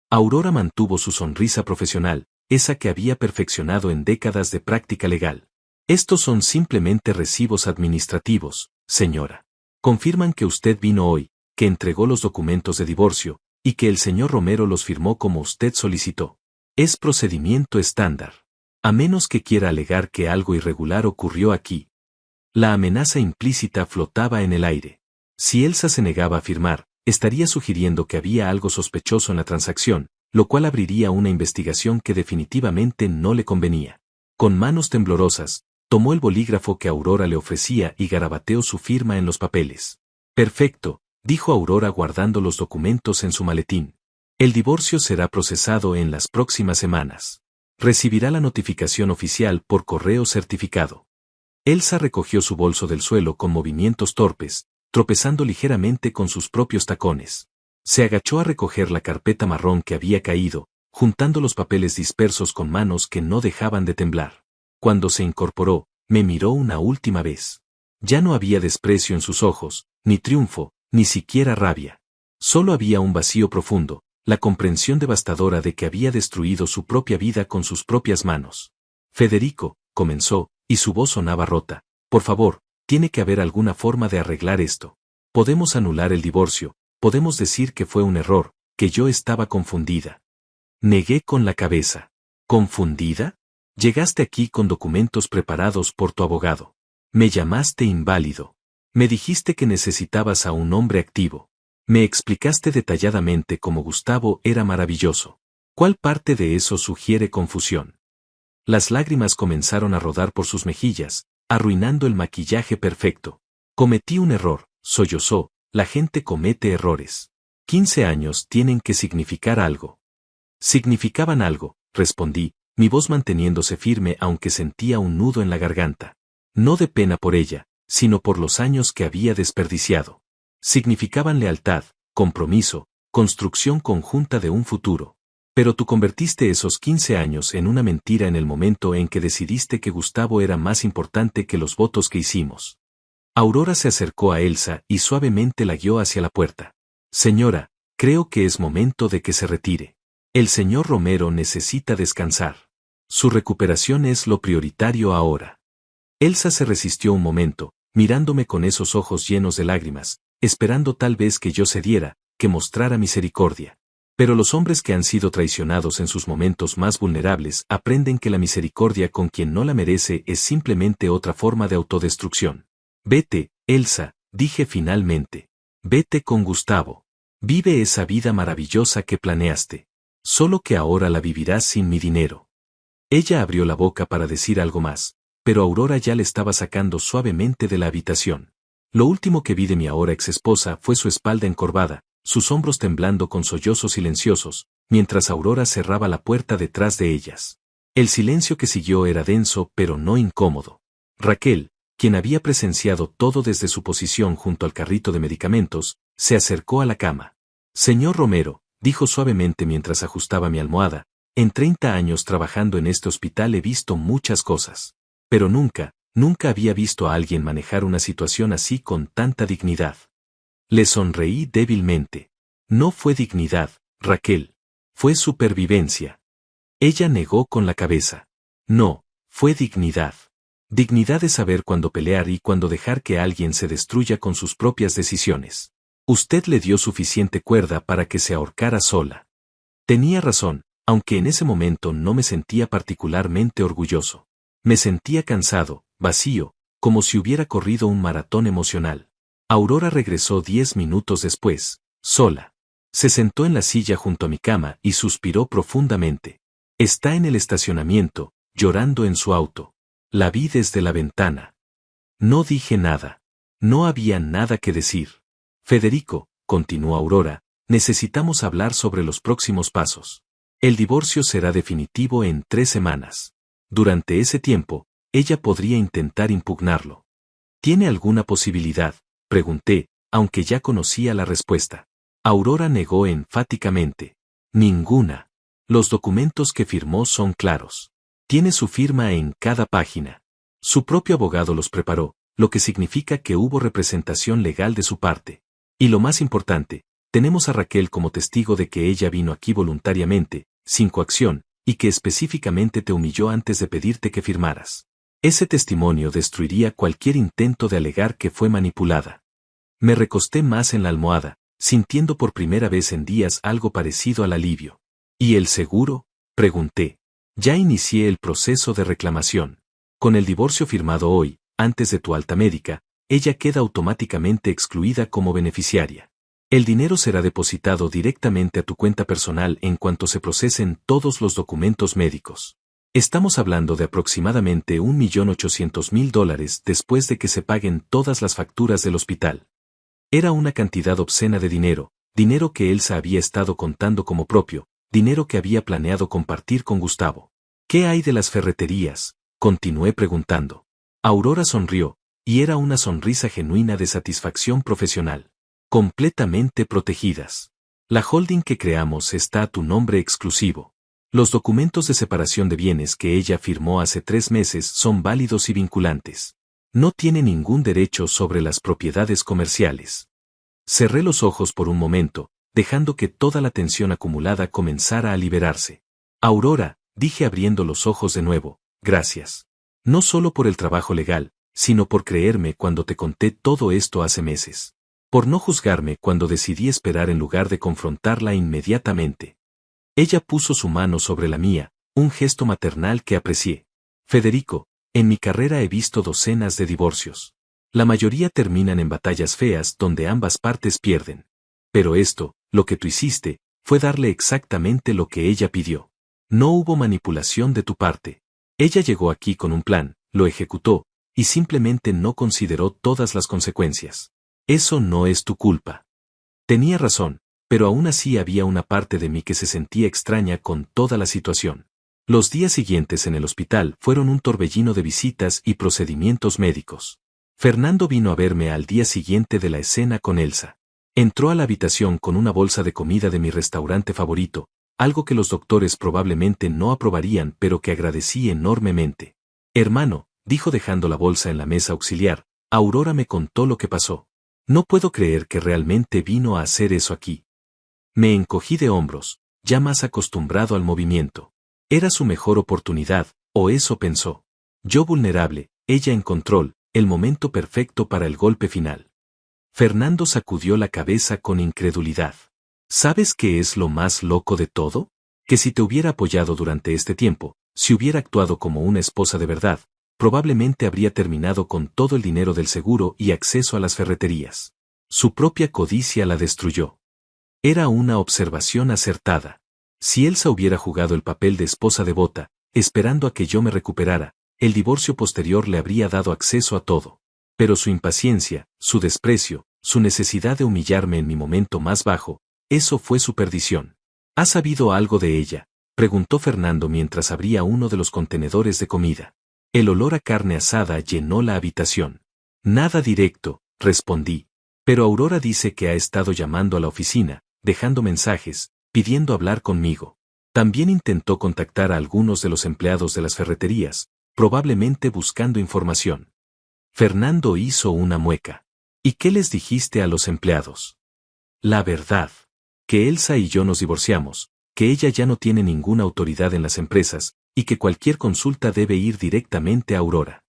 Aurora mantuvo su sonrisa profesional, esa que había perfeccionado en décadas de práctica legal. Estos son simplemente recibos administrativos, señora. Confirman que usted vino hoy, que entregó los documentos de divorcio, y que el señor Romero los firmó como usted solicitó. Es procedimiento estándar. A menos que quiera alegar que algo irregular ocurrió aquí. La amenaza implícita flotaba en el aire. Si Elsa se negaba a firmar, estaría sugiriendo que había algo sospechoso en la transacción, lo cual abriría una investigación que definitivamente no le convenía. Con manos temblorosas, tomó el bolígrafo que Aurora le ofrecía y garabateó su firma en los papeles. Perfecto, dijo Aurora guardando los documentos en su maletín. El divorcio será procesado en las próximas semanas. Recibirá la notificación oficial por correo certificado. Elsa recogió su bolso del suelo con movimientos torpes, tropezando ligeramente con sus propios tacones. Se agachó a recoger la carpeta marrón que había caído, juntando los papeles dispersos con manos que no dejaban de temblar. Cuando se incorporó, me miró una última vez. Ya no había desprecio en sus ojos, ni triunfo, ni siquiera rabia. Solo había un vacío profundo, la comprensión devastadora de que había destruido su propia vida con sus propias manos. Federico, comenzó, y su voz sonaba rota. Por favor, tiene que haber alguna forma de arreglar esto. Podemos anular el divorcio, podemos decir que fue un error, que yo estaba confundida. Negué con la cabeza. ¿Confundida? Llegaste aquí con documentos preparados por tu abogado. Me llamaste inválido. Me dijiste que necesitabas a un hombre activo. Me explicaste detalladamente cómo Gustavo era maravilloso. ¿Cuál parte de eso sugiere confusión? Las lágrimas comenzaron a rodar por sus mejillas, arruinando el maquillaje perfecto. Cometí un error, sollozó, la gente comete errores. 15 años tienen que significar algo. Significaban algo, respondí, mi voz manteniéndose firme aunque sentía un nudo en la garganta. No de pena por ella, sino por los años que había desperdiciado. Significaban lealtad, compromiso, construcción conjunta de un futuro. Pero tú convertiste esos 15 años en una mentira en el momento en que decidiste que Gustavo era más importante que los votos que hicimos. Aurora se acercó a Elsa y suavemente la guió hacia la puerta. Señora, creo que es momento de que se retire. El señor Romero necesita descansar. Su recuperación es lo prioritario ahora. Elsa se resistió un momento, mirándome con esos ojos llenos de lágrimas, esperando tal vez que yo cediera, que mostrara misericordia. Pero los hombres que han sido traicionados en sus momentos más vulnerables aprenden que la misericordia con quien no la merece es simplemente otra forma de autodestrucción. Vete, Elsa, dije finalmente. Vete con Gustavo. Vive esa vida maravillosa que planeaste. Solo que ahora la vivirás sin mi dinero. Ella abrió la boca para decir algo más, pero Aurora ya le estaba sacando suavemente de la habitación. Lo último que vi de mi ahora exesposa fue su espalda encorvada, sus hombros temblando con sollozos silenciosos, mientras Aurora cerraba la puerta detrás de ellas. El silencio que siguió era denso pero no incómodo. Raquel, quien había presenciado todo desde su posición junto al carrito de medicamentos, se acercó a la cama. Señor Romero, dijo suavemente mientras ajustaba mi almohada, en 30 años trabajando en este hospital he visto muchas cosas. Pero nunca había visto a alguien manejar una situación así con tanta dignidad. Le sonreí débilmente. No fue dignidad, Raquel. Fue supervivencia. Ella negó con la cabeza. No, fue dignidad. Dignidad de saber cuándo pelear y cuándo dejar que alguien se destruya con sus propias decisiones. Usted le dio suficiente cuerda para que se ahorcara sola. Tenía razón, aunque en ese momento no me sentía particularmente orgulloso. Me sentía cansado, vacío, como si hubiera corrido un maratón emocional. Aurora regresó 10 minutos después, sola. Se sentó en la silla junto a mi cama y suspiró profundamente. Está en el estacionamiento, llorando en su auto. La vi desde la ventana. No dije nada. No había nada que decir. Federico, continuó Aurora, necesitamos hablar sobre los próximos pasos. El divorcio será definitivo en 3 semanas. Durante ese tiempo, ella podría intentar impugnarlo. ¿Tiene alguna posibilidad?, pregunté, aunque ya conocía la respuesta. Aurora negó enfáticamente. Ninguna. Los documentos que firmó son claros. Tiene su firma en cada página. Su propio abogado los preparó, lo que significa que hubo representación legal de su parte. Y lo más importante, tenemos a Raquel como testigo de que ella vino aquí voluntariamente, sin coacción, y que específicamente te humilló antes de pedirte que firmaras. Ese testimonio destruiría cualquier intento de alegar que fue manipulada. Me recosté más en la almohada, sintiendo por primera vez en días algo parecido al alivio. ¿Y el seguro?, pregunté. Ya inicié el proceso de reclamación. Con el divorcio firmado hoy, antes de tu alta médica, ella queda automáticamente excluida como beneficiaria. El dinero será depositado directamente a tu cuenta personal en cuanto se procesen todos los documentos médicos. Estamos hablando de aproximadamente $1.800.000 después de que se paguen todas las facturas del hospital. Era una cantidad obscena de dinero, dinero que Elsa había estado contando como propio, dinero que había planeado compartir con Gustavo. ¿Qué hay de las ferreterías?, continué preguntando. Aurora sonrió, y era una sonrisa genuina de satisfacción profesional. Completamente protegidas. La holding que creamos está a tu nombre exclusivo. Los documentos de separación de bienes que ella firmó hace 3 meses son válidos y vinculantes. No tiene ningún derecho sobre las propiedades comerciales. Cerré los ojos por un momento, dejando que toda la tensión acumulada comenzara a liberarse. Aurora, dije abriendo los ojos de nuevo, gracias. No solo por el trabajo legal, sino por creerme cuando te conté todo esto hace meses. por no juzgarme cuando decidí esperar en lugar de confrontarla inmediatamente. Ella puso su mano sobre la mía, un gesto maternal que aprecié. Federico, en mi carrera he visto docenas de divorcios. La mayoría terminan en batallas feas donde ambas partes pierden. Pero esto, lo que tú hiciste, fue darle exactamente lo que ella pidió. No hubo manipulación de tu parte. Ella llegó aquí con un plan, lo ejecutó, y simplemente no consideró todas las consecuencias. Eso no es tu culpa. Tenía razón, pero aún así había una parte de mí que se sentía extraña con toda la situación. Los días siguientes en el hospital fueron un torbellino de visitas y procedimientos médicos. Fernando vino a verme al día siguiente de la escena con Elsa. Entró a la habitación con una bolsa de comida de mi restaurante favorito, algo que los doctores probablemente no aprobarían pero que agradecí enormemente. Hermano, dijo dejando la bolsa en la mesa auxiliar, Aurora me contó lo que pasó. No puedo creer que realmente vino a hacer eso aquí. Me encogí de hombros, ya más acostumbrado al movimiento. Era su mejor oportunidad, o eso pensó. Yo vulnerable, ella en control, el momento perfecto para el golpe final. Fernando sacudió la cabeza con incredulidad. ¿Sabes qué es lo más loco de todo? Que si te hubiera apoyado durante este tiempo, si hubiera actuado como una esposa de verdad, probablemente habría terminado con todo el dinero del seguro y acceso a las ferreterías. Su propia codicia la destruyó. Era una observación acertada. Si Elsa hubiera jugado el papel de esposa devota, esperando a que yo me recuperara, el divorcio posterior le habría dado acceso a todo. Pero su impaciencia, su desprecio, su necesidad de humillarme en mi momento más bajo, eso fue su perdición. ¿Has sabido algo de ella?, preguntó Fernando mientras abría uno de los contenedores de comida. El olor a carne asada llenó la habitación. Nada directo, respondí. Pero Aurora dice que ha estado llamando a la oficina, dejando mensajes, pidiendo hablar conmigo. También intentó contactar a algunos de los empleados de las ferreterías, probablemente buscando información. Fernando hizo una mueca. ¿Y qué les dijiste a los empleados? La verdad. Que Elsa y yo nos divorciamos, que ella ya no tiene ninguna autoridad en las empresas, y que cualquier consulta debe ir directamente a Aurora.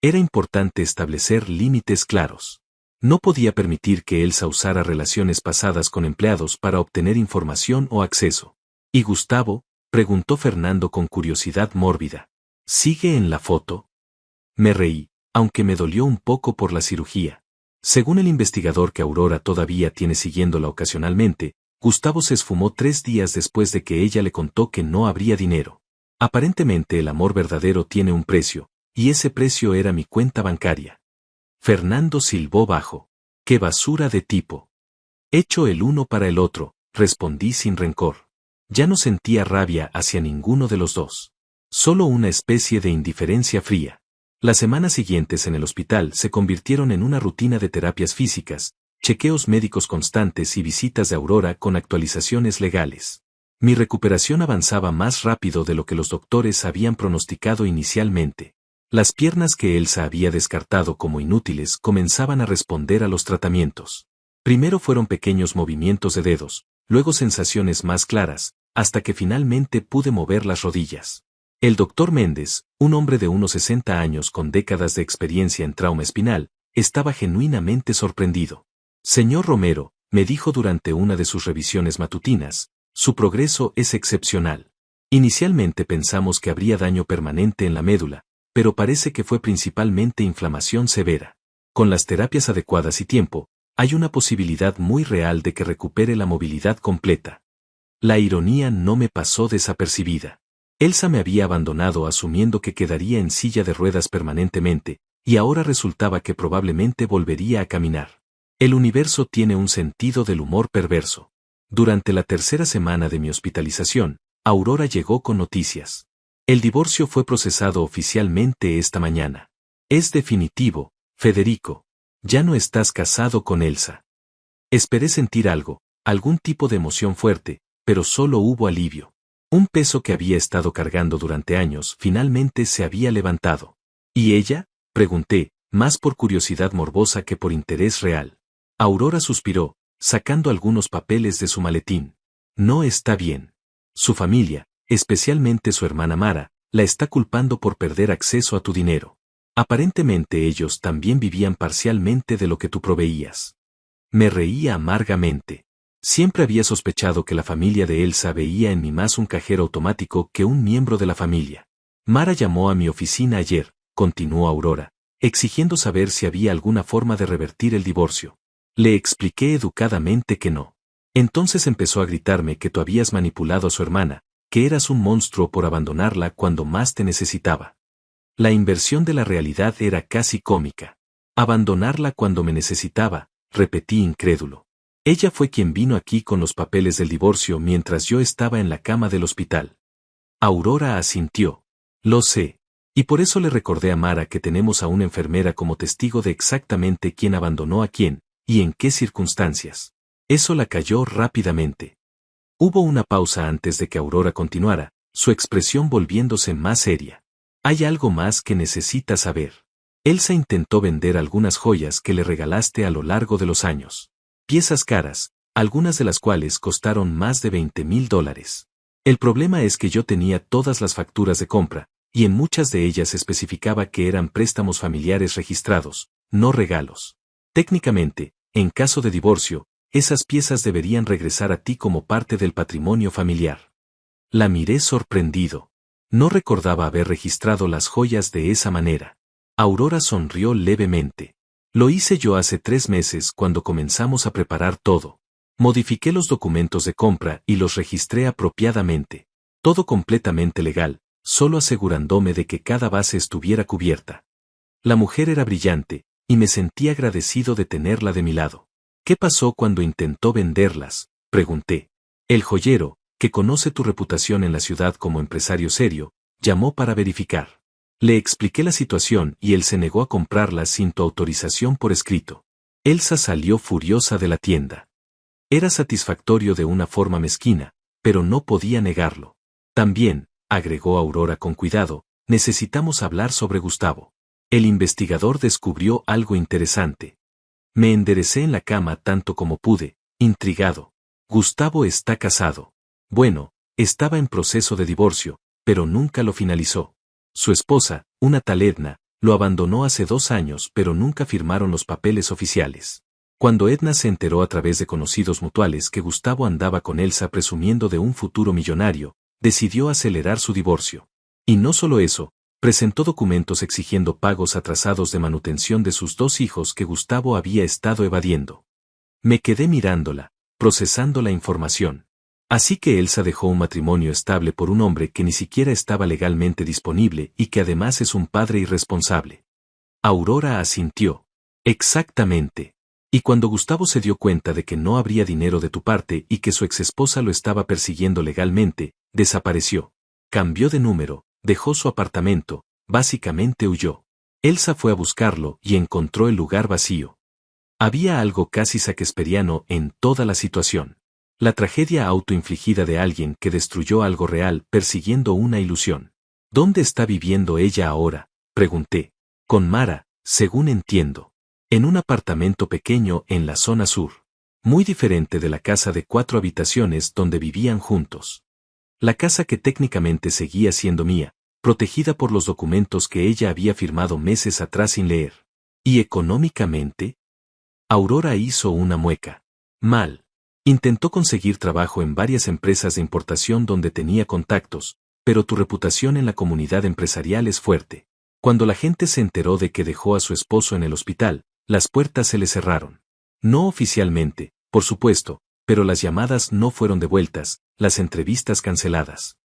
Era importante establecer límites claros. No podía permitir que Elsa usara relaciones pasadas con empleados para obtener información o acceso. ¿Y Gustavo?, preguntó Fernando con curiosidad mórbida. ¿Sigue en la foto? Me reí, aunque me dolió un poco por la cirugía. Según el investigador que Aurora todavía tiene siguiéndola ocasionalmente, Gustavo se esfumó 3 días después de que ella le contó que no habría dinero. Aparentemente el amor verdadero tiene un precio, y ese precio era mi cuenta bancaria. Fernando silbó bajo. ¡Qué basura de tipo! Hecho el uno para el otro, respondí sin rencor. Ya no sentía rabia hacia ninguno de los dos. Solo una especie de indiferencia fría. Las semanas siguientes en el hospital se convirtieron en una rutina de terapias físicas, chequeos médicos constantes y visitas de Aurora con actualizaciones legales. Mi recuperación avanzaba más rápido de lo que los doctores habían pronosticado inicialmente. Las piernas que Elsa había descartado como inútiles comenzaban a responder a los tratamientos. Primero fueron pequeños movimientos de dedos, luego sensaciones más claras, hasta que finalmente pude mover las rodillas. El doctor Méndez, un hombre de unos 60 años con décadas de experiencia en trauma espinal, estaba genuinamente sorprendido. Señor Romero, me dijo durante una de sus revisiones matutinas, su progreso es excepcional. Inicialmente pensamos que habría daño permanente en la médula, pero parece que fue principalmente inflamación severa. Con las terapias adecuadas y tiempo, hay una posibilidad muy real de que recupere la movilidad completa. La ironía no me pasó desapercibida. Elsa me había abandonado asumiendo que quedaría en silla de ruedas permanentemente, y ahora resultaba que probablemente volvería a caminar. El universo tiene un sentido del humor perverso. Durante la 3ª semana de mi hospitalización, Aurora llegó con noticias. El divorcio fue procesado oficialmente esta mañana. Es definitivo, Federico. Ya no estás casado con Elsa. Esperé sentir algo, algún tipo de emoción fuerte, pero solo hubo alivio. Un peso que había estado cargando durante años finalmente se había levantado. ¿Y ella?, pregunté, más por curiosidad morbosa que por interés real. Aurora suspiró, sacando algunos papeles de su maletín. No está bien. Su familia, especialmente su hermana Mara, la está culpando por perder acceso a tu dinero. Aparentemente ellos también vivían parcialmente de lo que tú proveías. Me reía amargamente. Siempre había sospechado que la familia de Elsa veía en mí más un cajero automático que un miembro de la familia. Mara llamó a mi oficina ayer, continuó Aurora, exigiendo saber si había alguna forma de revertir el divorcio. Le expliqué educadamente que no. Entonces empezó a gritarme que tú habías manipulado a su hermana, que eras un monstruo por abandonarla cuando más te necesitaba. La inversión de la realidad era casi cómica. Abandonarla cuando me necesitaba, repetí incrédulo. Ella fue quien vino aquí con los papeles del divorcio mientras yo estaba en la cama del hospital. Aurora asintió. Lo sé. Y por eso le recordé a Mara que tenemos a una enfermera como testigo de exactamente quién abandonó a quién, y en qué circunstancias. Eso la calló rápidamente. Hubo una pausa antes de que Aurora continuara, su expresión volviéndose más seria. Hay algo más que necesitas saber. Elsa intentó vender algunas joyas que le regalaste a lo largo de los años. Piezas caras, algunas de las cuales costaron más de $20,000. El problema es que yo tenía todas las facturas de compra, y en muchas de ellas especificaba que eran préstamos familiares registrados, no regalos. Técnicamente, en caso de divorcio, esas piezas deberían regresar a ti como parte del patrimonio familiar. La miré sorprendido. No recordaba haber registrado las joyas de esa manera. Aurora sonrió levemente. Lo hice yo hace 3 meses cuando comenzamos a preparar todo. Modifiqué los documentos de compra y los registré apropiadamente. Todo completamente legal, solo asegurándome de que cada base estuviera cubierta. La mujer era brillante, y me sentí agradecido de tenerla de mi lado. ¿Qué pasó cuando intentó venderlas?, pregunté. El joyero, que conoce tu reputación en la ciudad como empresario serio, llamó para verificar. Le expliqué la situación y él se negó a comprarlas sin tu autorización por escrito. Elsa salió furiosa de la tienda. Era satisfactorio de una forma mezquina, pero no podía negarlo. También, agregó Aurora con cuidado, necesitamos hablar sobre Gustavo. El investigador descubrió algo interesante. Me enderecé en la cama tanto como pude, intrigado. Gustavo está casado. Bueno, estaba en proceso de divorcio, pero nunca lo finalizó. Su esposa, una tal Edna, lo abandonó hace 2 años pero nunca firmaron los papeles oficiales. Cuando Edna se enteró a través de conocidos mutuales que Gustavo andaba con Elsa presumiendo de un futuro millonario, decidió acelerar su divorcio. Y no solo eso, presentó documentos exigiendo pagos atrasados de manutención de sus 2 hijos que Gustavo había estado evadiendo. Me quedé mirándola, procesando la información. Así que Elsa dejó un matrimonio estable por un hombre que ni siquiera estaba legalmente disponible y que además es un padre irresponsable. Aurora asintió. Exactamente. Y cuando Gustavo se dio cuenta de que no habría dinero de tu parte y que su exesposa lo estaba persiguiendo legalmente, desapareció. Cambió de número, dejó su apartamento, básicamente huyó. Elsa fue a buscarlo y encontró el lugar vacío. Había algo casi shakespeariano en toda la situación. La tragedia autoinfligida de alguien que destruyó algo real persiguiendo una ilusión. ¿Dónde está viviendo ella ahora?, pregunté. Con Mara, según entiendo. En un apartamento pequeño en la zona sur. Muy diferente de la casa de 4 habitaciones donde vivían juntos. La casa que técnicamente seguía siendo mía, protegida por los documentos que ella había firmado meses atrás sin leer. ¿Y económicamente? Aurora hizo una mueca. Mal. Intentó conseguir trabajo en varias empresas de importación donde tenía contactos, pero tu reputación en la comunidad empresarial es fuerte. Cuando la gente se enteró de que dejó a su esposo en el hospital, las puertas se le cerraron. No oficialmente, por supuesto, pero las llamadas no fueron devueltas, las entrevistas canceladas.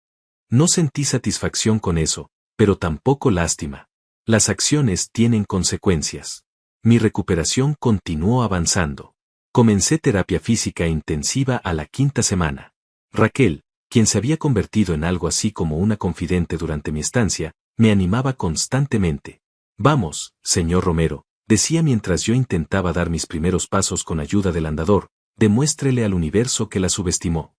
No sentí satisfacción con eso, pero tampoco lástima. Las acciones tienen consecuencias. Mi recuperación continuó avanzando. Comencé terapia física intensiva a la 5ª semana. Raquel, quien se había convertido en algo así como una confidente durante mi estancia, me animaba constantemente. Vamos, señor Romero, decía mientras yo intentaba dar mis primeros pasos con ayuda del andador, demuéstrele al universo que la subestimó.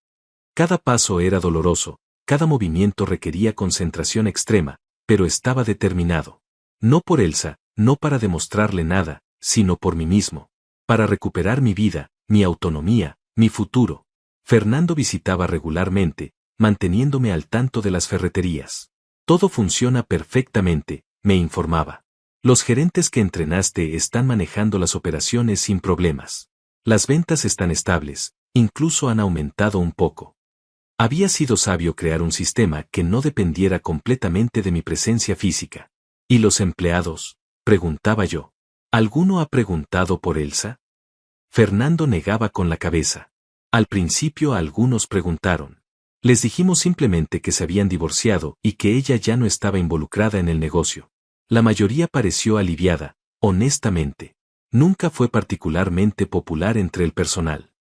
Cada paso era doloroso, cada movimiento requería concentración extrema, pero estaba determinado. No por Elsa, no para demostrarle nada, sino por mí mismo. Para recuperar mi vida, mi autonomía, mi futuro. Fernando visitaba regularmente, manteniéndome al tanto de las ferreterías. Todo funciona perfectamente, me informaba. Los gerentes que entrenaste están manejando las operaciones sin problemas. Las ventas están estables, incluso han aumentado un poco. Había sido sabio crear un sistema que no dependiera completamente de mi presencia física. ¿Y los empleados?, preguntaba yo. ¿Alguno ha preguntado por Elsa? Fernando negaba con la cabeza. Al principio algunos preguntaron. Les dijimos simplemente que se habían divorciado y que ella ya no estaba involucrada en el negocio. La mayoría pareció aliviada, honestamente. Nunca fue particularmente popular entre el personal.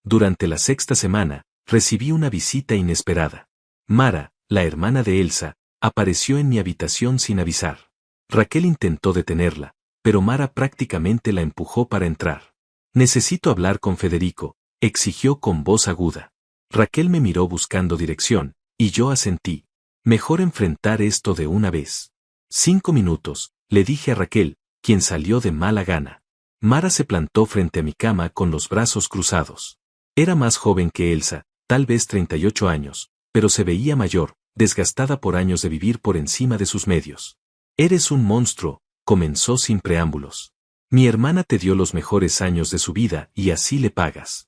Durante la sexta semana, recibí una visita inesperada. Mara, la hermana de Elsa, apareció en mi habitación sin avisar. Raquel intentó detenerla, pero Mara prácticamente la empujó para entrar. Necesito hablar con Federico, exigió con voz aguda. Raquel me miró buscando dirección, y yo asentí. Mejor enfrentar esto de una vez. 5 minutos, le dije a Raquel, quien salió de mala gana. Mara se plantó frente a mi cama con los brazos cruzados. Era más joven que Elsa, tal vez 38 años, pero se veía mayor, desgastada por años de vivir por encima de sus medios. Eres un monstruo, comenzó sin preámbulos. Mi hermana te dio los mejores años de su vida y así le pagas.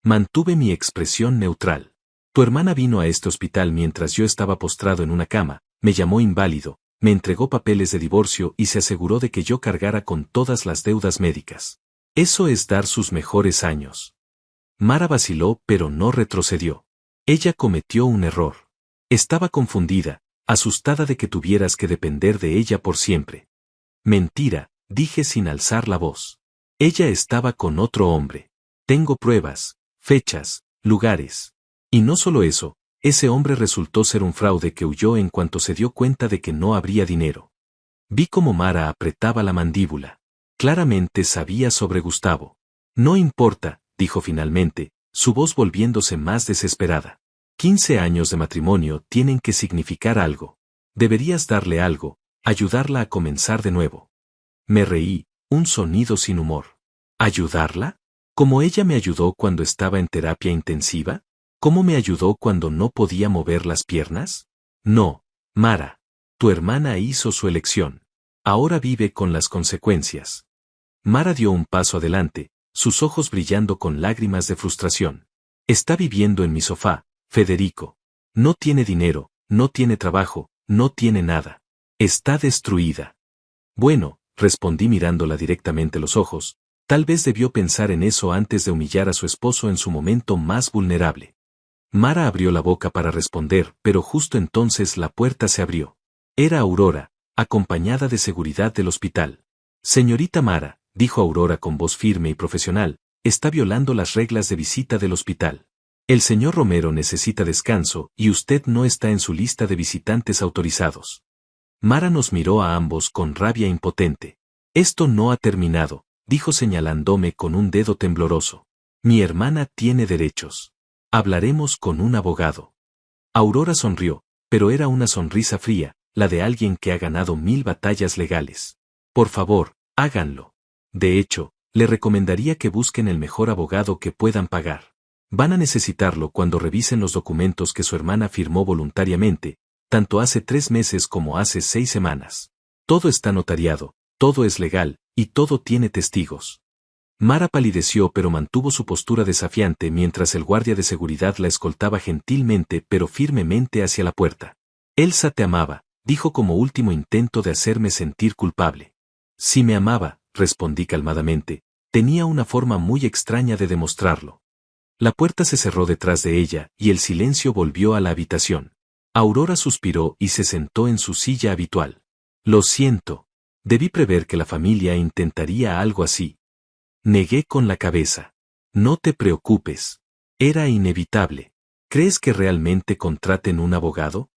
Mantuve mi expresión neutral. Tu hermana vino a este hospital mientras yo estaba postrado en una cama, me llamó inválido, me entregó papeles de divorcio y se aseguró de que yo cargara con todas las deudas médicas. Eso es dar sus mejores años. Mara vaciló pero no retrocedió. Ella cometió un error. Estaba confundida, asustada de que tuvieras que depender de ella por siempre. Mentira, dije sin alzar la voz. Ella estaba con otro hombre. Tengo pruebas, fechas, lugares. Y no solo eso, ese hombre resultó ser un fraude que huyó en cuanto se dio cuenta de que no habría dinero. Vi cómo Mara apretaba la mandíbula. Claramente sabía sobre Gustavo. No importa, dijo finalmente, su voz volviéndose más desesperada. 15 años de matrimonio tienen que significar algo. Deberías darle algo, ayudarla a comenzar de nuevo. Me reí, un sonido sin humor. ¿Ayudarla? ¿Como ella me ayudó cuando estaba en terapia intensiva? ¿Cómo me ayudó cuando no podía mover las piernas? No, Mara. Tu hermana hizo su elección. Ahora vive con las consecuencias. Mara dio un paso adelante, sus ojos brillando con lágrimas de frustración. Está viviendo en mi sofá, Federico. No tiene dinero, no tiene trabajo, no tiene nada. Está destruida. Bueno, respondí mirándola directamente a los ojos, tal vez debió pensar en eso antes de humillar a su esposo en su momento más vulnerable. Mara abrió la boca para responder, pero justo entonces la puerta se abrió. Era Aurora, acompañada de seguridad del hospital. Señorita Mara, dijo Aurora con voz firme y profesional, está violando las reglas de visita del hospital. El señor Romero necesita descanso y usted no está en su lista de visitantes autorizados. Mara nos miró a ambos con rabia impotente. Esto no ha terminado, dijo señalándome con un dedo tembloroso. Mi hermana tiene derechos. Hablaremos con un abogado. Aurora sonrió, pero era una sonrisa fría, la de alguien que ha ganado 1000 batallas legales. Por favor, háganlo. De hecho, le recomendaría que busquen el mejor abogado que puedan pagar. Van a necesitarlo cuando revisen los documentos que su hermana firmó voluntariamente, tanto hace 3 meses como hace 6 semanas. Todo está notariado, todo es legal, y todo tiene testigos. Mara palideció pero mantuvo su postura desafiante mientras el guardia de seguridad la escoltaba gentilmente pero firmemente hacia la puerta. Elsa te amaba, dijo como último intento de hacerme sentir culpable. Si me amaba, respondí calmadamente, tenía una forma muy extraña de demostrarlo. La puerta se cerró detrás de ella y el silencio volvió a la habitación. Aurora suspiró y se sentó en su silla habitual. Lo siento. Debí prever que la familia intentaría algo así. Negué con la cabeza. No te preocupes. Era inevitable. ¿Crees que realmente contraten un abogado?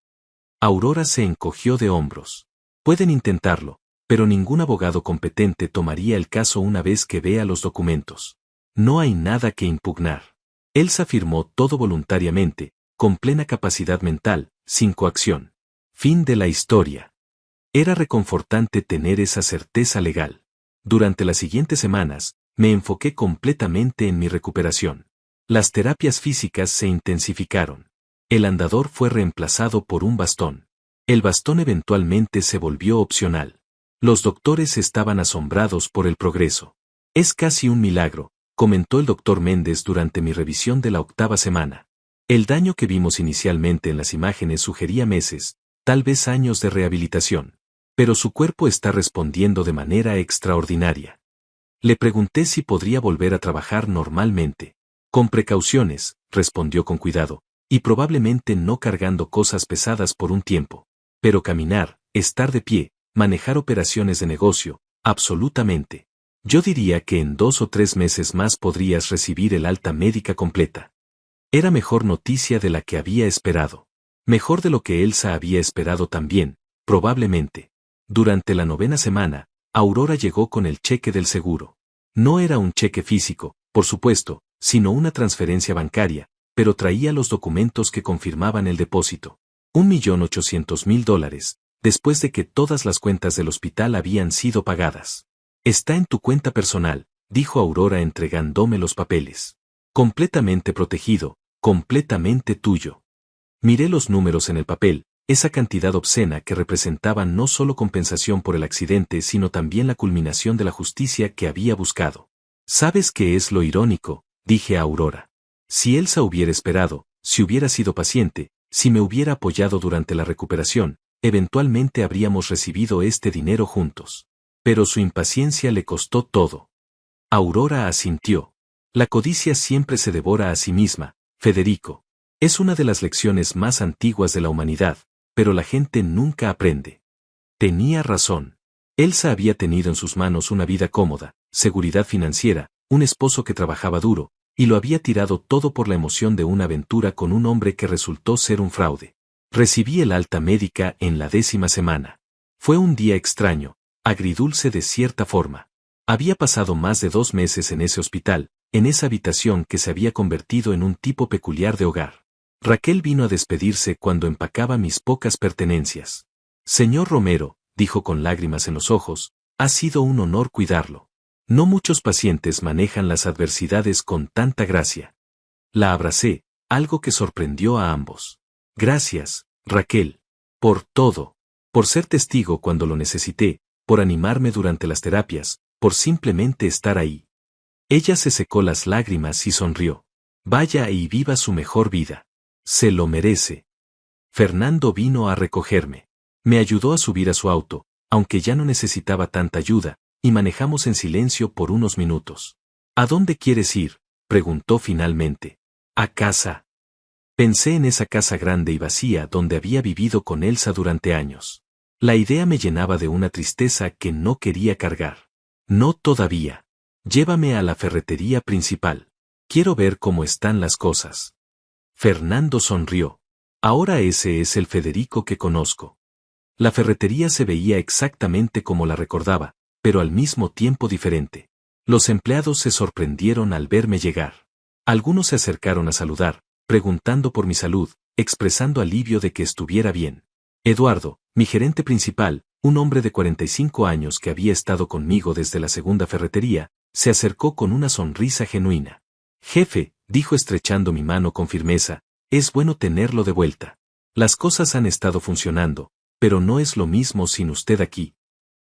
Aurora se encogió de hombros. Pueden intentarlo, pero ningún abogado competente tomaría el caso una vez que vea los documentos. No hay nada que impugnar. Elsa firmó todo voluntariamente, con plena capacidad mental, sin coacción. Fin de la historia. Era reconfortante tener esa certeza legal. Durante las siguientes semanas, me enfoqué completamente en mi recuperación. Las terapias físicas se intensificaron. El andador fue reemplazado por un bastón. El bastón eventualmente se volvió opcional. Los doctores estaban asombrados por el progreso. Es casi un milagro, comentó el doctor Méndez durante mi revisión de la 8ª semana. El daño que vimos inicialmente en las imágenes sugería meses, tal vez años de rehabilitación. Pero su cuerpo está respondiendo de manera extraordinaria. Le pregunté si podría volver a trabajar normalmente. Con precauciones, respondió con cuidado, y probablemente no cargando cosas pesadas por un tiempo. Pero caminar, estar de pie, manejar operaciones de negocio, absolutamente. Yo diría que en 2 o 3 meses más podrías recibir el alta médica completa. Era mejor noticia de la que había esperado. Mejor de lo que Elsa había esperado también, probablemente. Durante la 9ª semana, Aurora llegó con el cheque del seguro. No era un cheque físico, por supuesto, sino una transferencia bancaria, pero traía los documentos que confirmaban el depósito. $1.800.000, después de que todas las cuentas del hospital habían sido pagadas. Está en tu cuenta personal, dijo Aurora entregándome los papeles. Completamente protegido, completamente tuyo. Miré los números en el papel, esa cantidad obscena que representaba no solo compensación por el accidente sino también la culminación de la justicia que había buscado. ¿Sabes qué es lo irónico?, dije a Aurora. Si Elsa hubiera esperado, si hubiera sido paciente, si me hubiera apoyado durante la recuperación, eventualmente habríamos recibido este dinero juntos. Pero su impaciencia le costó todo. Aurora asintió. La codicia siempre se devora a sí misma, Federico. Es una de las lecciones más antiguas de la humanidad, pero la gente nunca aprende. Tenía razón. Elsa había tenido en sus manos una vida cómoda, seguridad financiera, un esposo que trabajaba duro, y lo había tirado todo por la emoción de una aventura con un hombre que resultó ser un fraude. Recibí el alta médica en la 10ª semana. Fue un día extraño, agridulce de cierta forma. Había pasado más de 2 meses en ese hospital, en esa habitación que se había convertido en un tipo peculiar de hogar. Raquel vino a despedirse cuando empacaba mis pocas pertenencias. Señor Romero, dijo con lágrimas en los ojos, ha sido un honor cuidarlo. No muchos pacientes manejan las adversidades con tanta gracia. La abracé, algo que sorprendió a ambos. Gracias, Raquel. Por todo. Por ser testigo cuando lo necesité, por animarme durante las terapias, por simplemente estar ahí. Ella se secó las lágrimas y sonrió. Vaya y viva su mejor vida. Se lo merece. Fernando vino a recogerme. Me ayudó a subir a su auto, aunque ya no necesitaba tanta ayuda, y manejamos en silencio por unos minutos. ¿A dónde quieres ir?, preguntó finalmente. A casa. Pensé en esa casa grande y vacía donde había vivido con Elsa durante años. La idea me llenaba de una tristeza que no quería cargar. No todavía. Llévame a la ferretería principal. Quiero ver cómo están las cosas. Fernando sonrió. Ahora ese es el Federico que conozco. La ferretería se veía exactamente como la recordaba, pero al mismo tiempo diferente. Los empleados se sorprendieron al verme llegar. Algunos se acercaron a saludar, preguntando por mi salud, expresando alivio de que estuviera bien. Eduardo, mi gerente principal, un hombre de 45 años que había estado conmigo desde la segunda ferretería, se acercó con una sonrisa genuina. Jefe, dijo estrechando mi mano con firmeza, es bueno tenerlo de vuelta. Las cosas han estado funcionando, pero no es lo mismo sin usted aquí.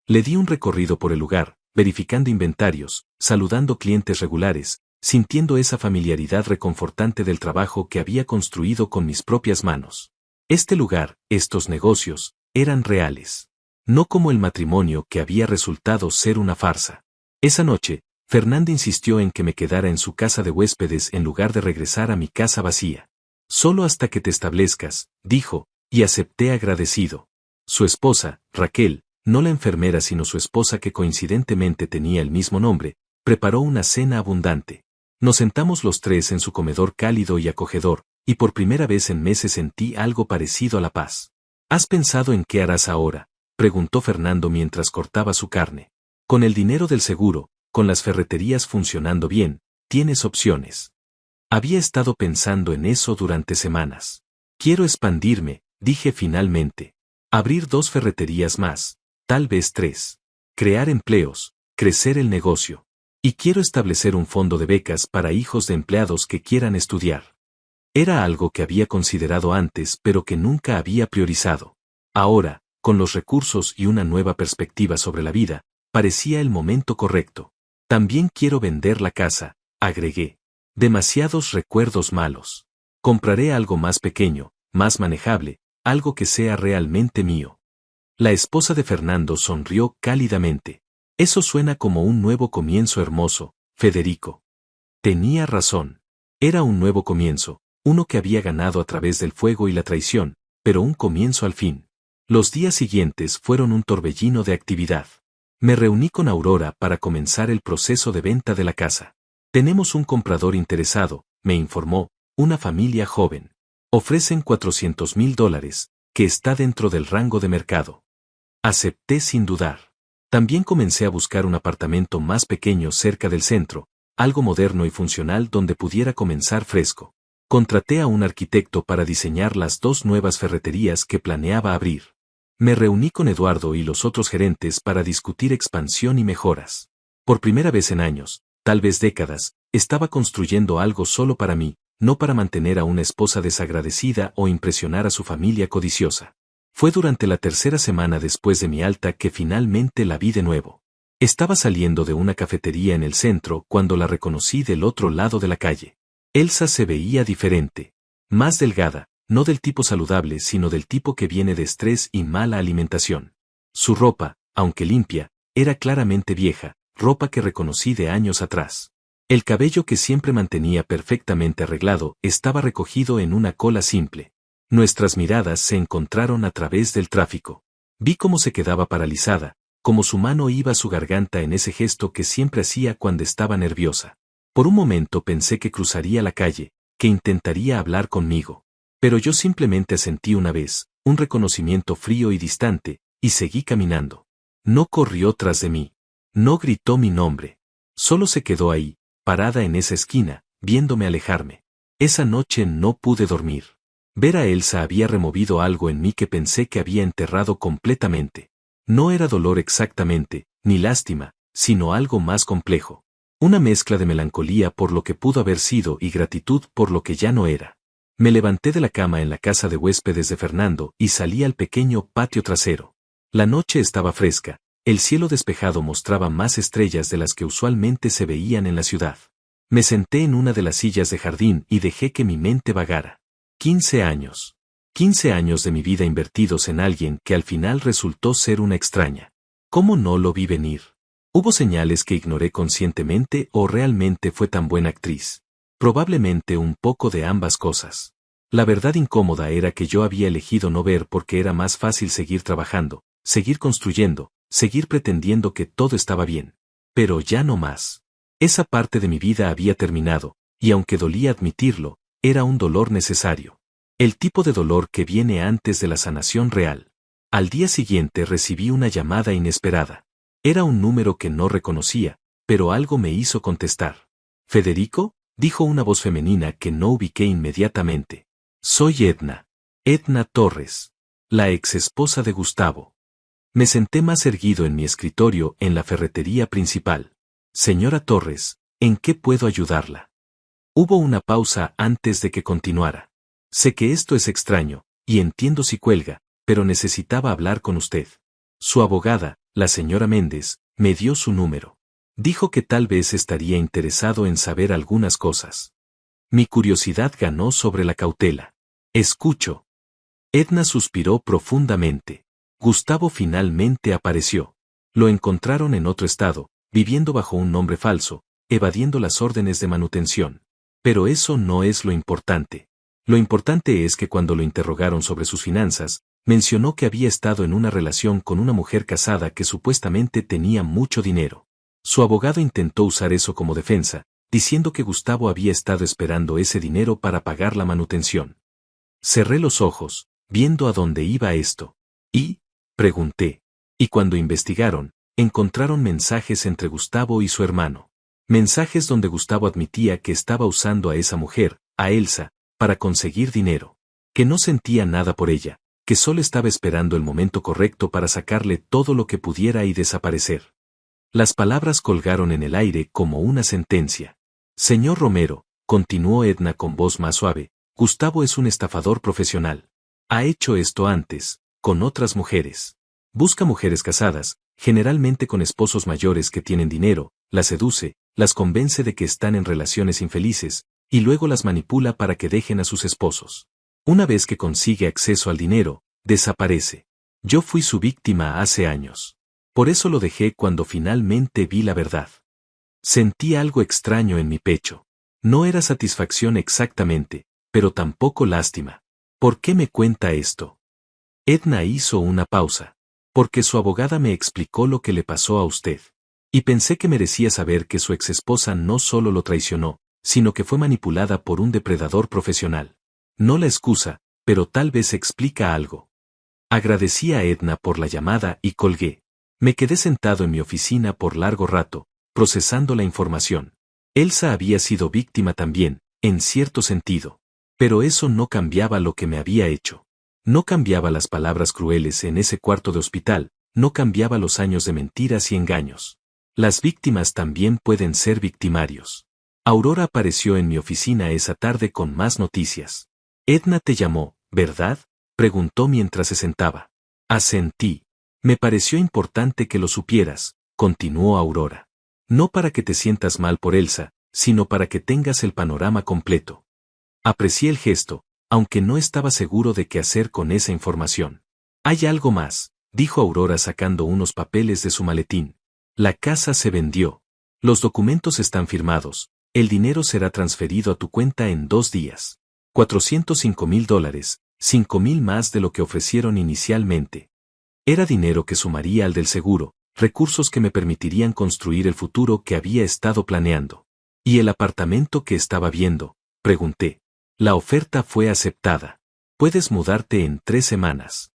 Le di un recorrido por el lugar, verificando inventarios, saludando clientes regulares, sintiendo esa familiaridad reconfortante del trabajo que había construido con mis propias manos. Este lugar, estos negocios, eran reales. No como el matrimonio que había resultado ser una farsa. Esa noche, Fernanda insistió en que me quedara en su casa de huéspedes en lugar de regresar a mi casa vacía. Solo hasta que te establezcas, dijo, y acepté agradecido. Su esposa, Raquel, no la enfermera sino su esposa que coincidentemente tenía el mismo nombre, preparó una cena abundante. Nos sentamos los tres en su comedor cálido y acogedor, y por primera vez en meses sentí algo parecido a la paz. ¿Has pensado en qué harás ahora?, preguntó Fernando mientras cortaba su carne. Con el dinero del seguro, con las ferreterías funcionando bien, tienes opciones. Había estado pensando en eso durante semanas. Quiero expandirme, dije finalmente. Abrir 2 ferreterías más, tal vez 3. Crear empleos, crecer el negocio. Y quiero establecer un fondo de becas para hijos de empleados que quieran estudiar. Era algo que había considerado antes pero que nunca había priorizado. Ahora, con los recursos y una nueva perspectiva sobre la vida, parecía el momento correcto. También quiero vender la casa, agregué. Demasiados recuerdos malos. Compraré algo más pequeño, más manejable, algo que sea realmente mío. La esposa de Fernando sonrió cálidamente. Eso suena como un nuevo comienzo hermoso, Federico. Tenía razón. Era un nuevo comienzo, uno que había ganado a través del fuego y la traición, pero un comienzo al fin. Los días siguientes fueron un torbellino de actividad. Me reuní con Aurora para comenzar el proceso de venta de la casa. Tenemos un comprador interesado, me informó, una familia joven. Ofrecen $400,000, que está dentro del rango de mercado. Acepté sin dudar. También comencé a buscar un apartamento más pequeño cerca del centro, algo moderno y funcional donde pudiera comenzar fresco. Contraté a un arquitecto para diseñar las 2 nuevas ferreterías que planeaba abrir. Me reuní con Eduardo y los otros gerentes para discutir expansión y mejoras. Por primera vez en años, tal vez décadas, estaba construyendo algo solo para mí, no para mantener a una esposa desagradecida o impresionar a su familia codiciosa. Fue durante la 3ª semana después de mi alta que finalmente la vi de nuevo. Estaba saliendo de una cafetería en el centro cuando la reconocí del otro lado de la calle. Elsa se veía diferente. Más delgada, no del tipo saludable sino del tipo que viene de estrés y mala alimentación. Su ropa, aunque limpia, era claramente vieja, ropa que reconocí de años atrás. El cabello que siempre mantenía perfectamente arreglado estaba recogido en una cola simple. Nuestras miradas se encontraron a través del tráfico. Vi cómo se quedaba paralizada, cómo su mano iba a su garganta en ese gesto que siempre hacía cuando estaba nerviosa. Por un momento pensé que cruzaría la calle, que intentaría hablar conmigo. Pero yo simplemente asentí una vez, un reconocimiento frío y distante, y seguí caminando. No corrió tras de mí. No gritó mi nombre. Solo se quedó ahí, parada en esa esquina, viéndome alejarme. Esa noche no pude dormir. Ver a Elsa había removido algo en mí que pensé que había enterrado completamente. No era dolor exactamente, ni lástima, sino algo más complejo. Una mezcla de melancolía por lo que pudo haber sido y gratitud por lo que ya no era. Me levanté de la cama en la casa de huéspedes de Fernando y salí al pequeño patio trasero. La noche estaba fresca, el cielo despejado mostraba más estrellas de las que usualmente se veían en la ciudad. Me senté en una de las sillas de jardín y dejé que mi mente vagara. 15 años. 15 años de mi vida invertidos en alguien que al final resultó ser una extraña. ¿Cómo no lo vi venir? ¿Hubo señales que ignoré conscientemente o realmente fue tan buena actriz? Probablemente un poco de ambas cosas. La verdad incómoda era que yo había elegido no ver porque era más fácil seguir trabajando, seguir construyendo, seguir pretendiendo que todo estaba bien. Pero ya no más. Esa parte de mi vida había terminado, y aunque dolía admitirlo, era un dolor necesario. El tipo de dolor que viene antes de la sanación real. Al día siguiente recibí una llamada inesperada. Era un número que no reconocía, pero algo me hizo contestar. ¿Federico? Dijo una voz femenina que no ubiqué inmediatamente. Soy Edna. Edna Torres. La exesposa de Gustavo. Me senté más erguido en mi escritorio en la ferretería principal. Señora Torres, ¿en qué puedo ayudarla? Hubo una pausa antes de que continuara. Sé que esto es extraño, y entiendo si cuelga, pero necesitaba hablar con usted. Su abogada, la señora Méndez, me dio su número. Dijo que tal vez estaría interesado en saber algunas cosas. Mi curiosidad ganó sobre la cautela. Escucho. Edna suspiró profundamente. Gustavo finalmente apareció. Lo encontraron en otro estado, viviendo bajo un nombre falso, evadiendo las órdenes de manutención. Pero eso no es lo importante. Lo importante es que cuando lo interrogaron sobre sus finanzas, mencionó que había estado en una relación con una mujer casada que supuestamente tenía mucho dinero. Su abogado intentó usar eso como defensa, diciendo que Gustavo había estado esperando ese dinero para pagar la manutención. Cerré los ojos, viendo a dónde iba esto. ¿Y? Pregunté. Y cuando investigaron, encontraron mensajes entre Gustavo y su hermano. Mensajes donde Gustavo admitía que estaba usando a esa mujer, a Elsa, para conseguir dinero. Que no sentía nada por ella, que solo estaba esperando el momento correcto para sacarle todo lo que pudiera y desaparecer. Las palabras colgaron en el aire como una sentencia. Señor Romero, continuó Edna con voz más suave, Gustavo es un estafador profesional. Ha hecho esto antes, con otras mujeres. Busca mujeres casadas, generalmente con esposos mayores que tienen dinero, las seduce, las convence de que están en relaciones infelices, y luego las manipula para que dejen a sus esposos. Una vez que consigue acceso al dinero, desaparece. Yo fui su víctima hace años. Por eso lo dejé cuando finalmente vi la verdad. Sentí algo extraño en mi pecho. No era satisfacción exactamente, pero tampoco lástima. ¿Por qué me cuenta esto? Edna hizo una pausa. Porque su abogada me explicó lo que le pasó a usted. Y pensé que merecía saber que su exesposa no solo lo traicionó, sino que fue manipulada por un depredador profesional. No la excusa, pero tal vez explica algo. Agradecí a Edna por la llamada y colgué. Me quedé sentado en mi oficina por largo rato, procesando la información. Elsa había sido víctima también, en cierto sentido. Pero eso no cambiaba lo que me había hecho. No cambiaba las palabras crueles en ese cuarto de hospital, no cambiaba los años de mentiras y engaños. Las víctimas también pueden ser victimarios. Aurora apareció en mi oficina esa tarde con más noticias. Edna te llamó, ¿verdad?, preguntó mientras se sentaba. Asentí. Me pareció importante que lo supieras, continuó Aurora. No para que te sientas mal por Elsa, sino para que tengas el panorama completo. Aprecié el gesto, aunque no estaba seguro de qué hacer con esa información. Hay algo más, dijo Aurora sacando unos papeles de su maletín. La casa se vendió. Los documentos están firmados, el dinero será transferido a tu cuenta en 2 días. $405,000, 5,000 más de lo que ofrecieron inicialmente. Era dinero que sumaría al del seguro, recursos que me permitirían construir el futuro que había estado planeando. ¿Y el apartamento que estaba viendo?, pregunté. La oferta fue aceptada. Puedes mudarte en 3 semanas.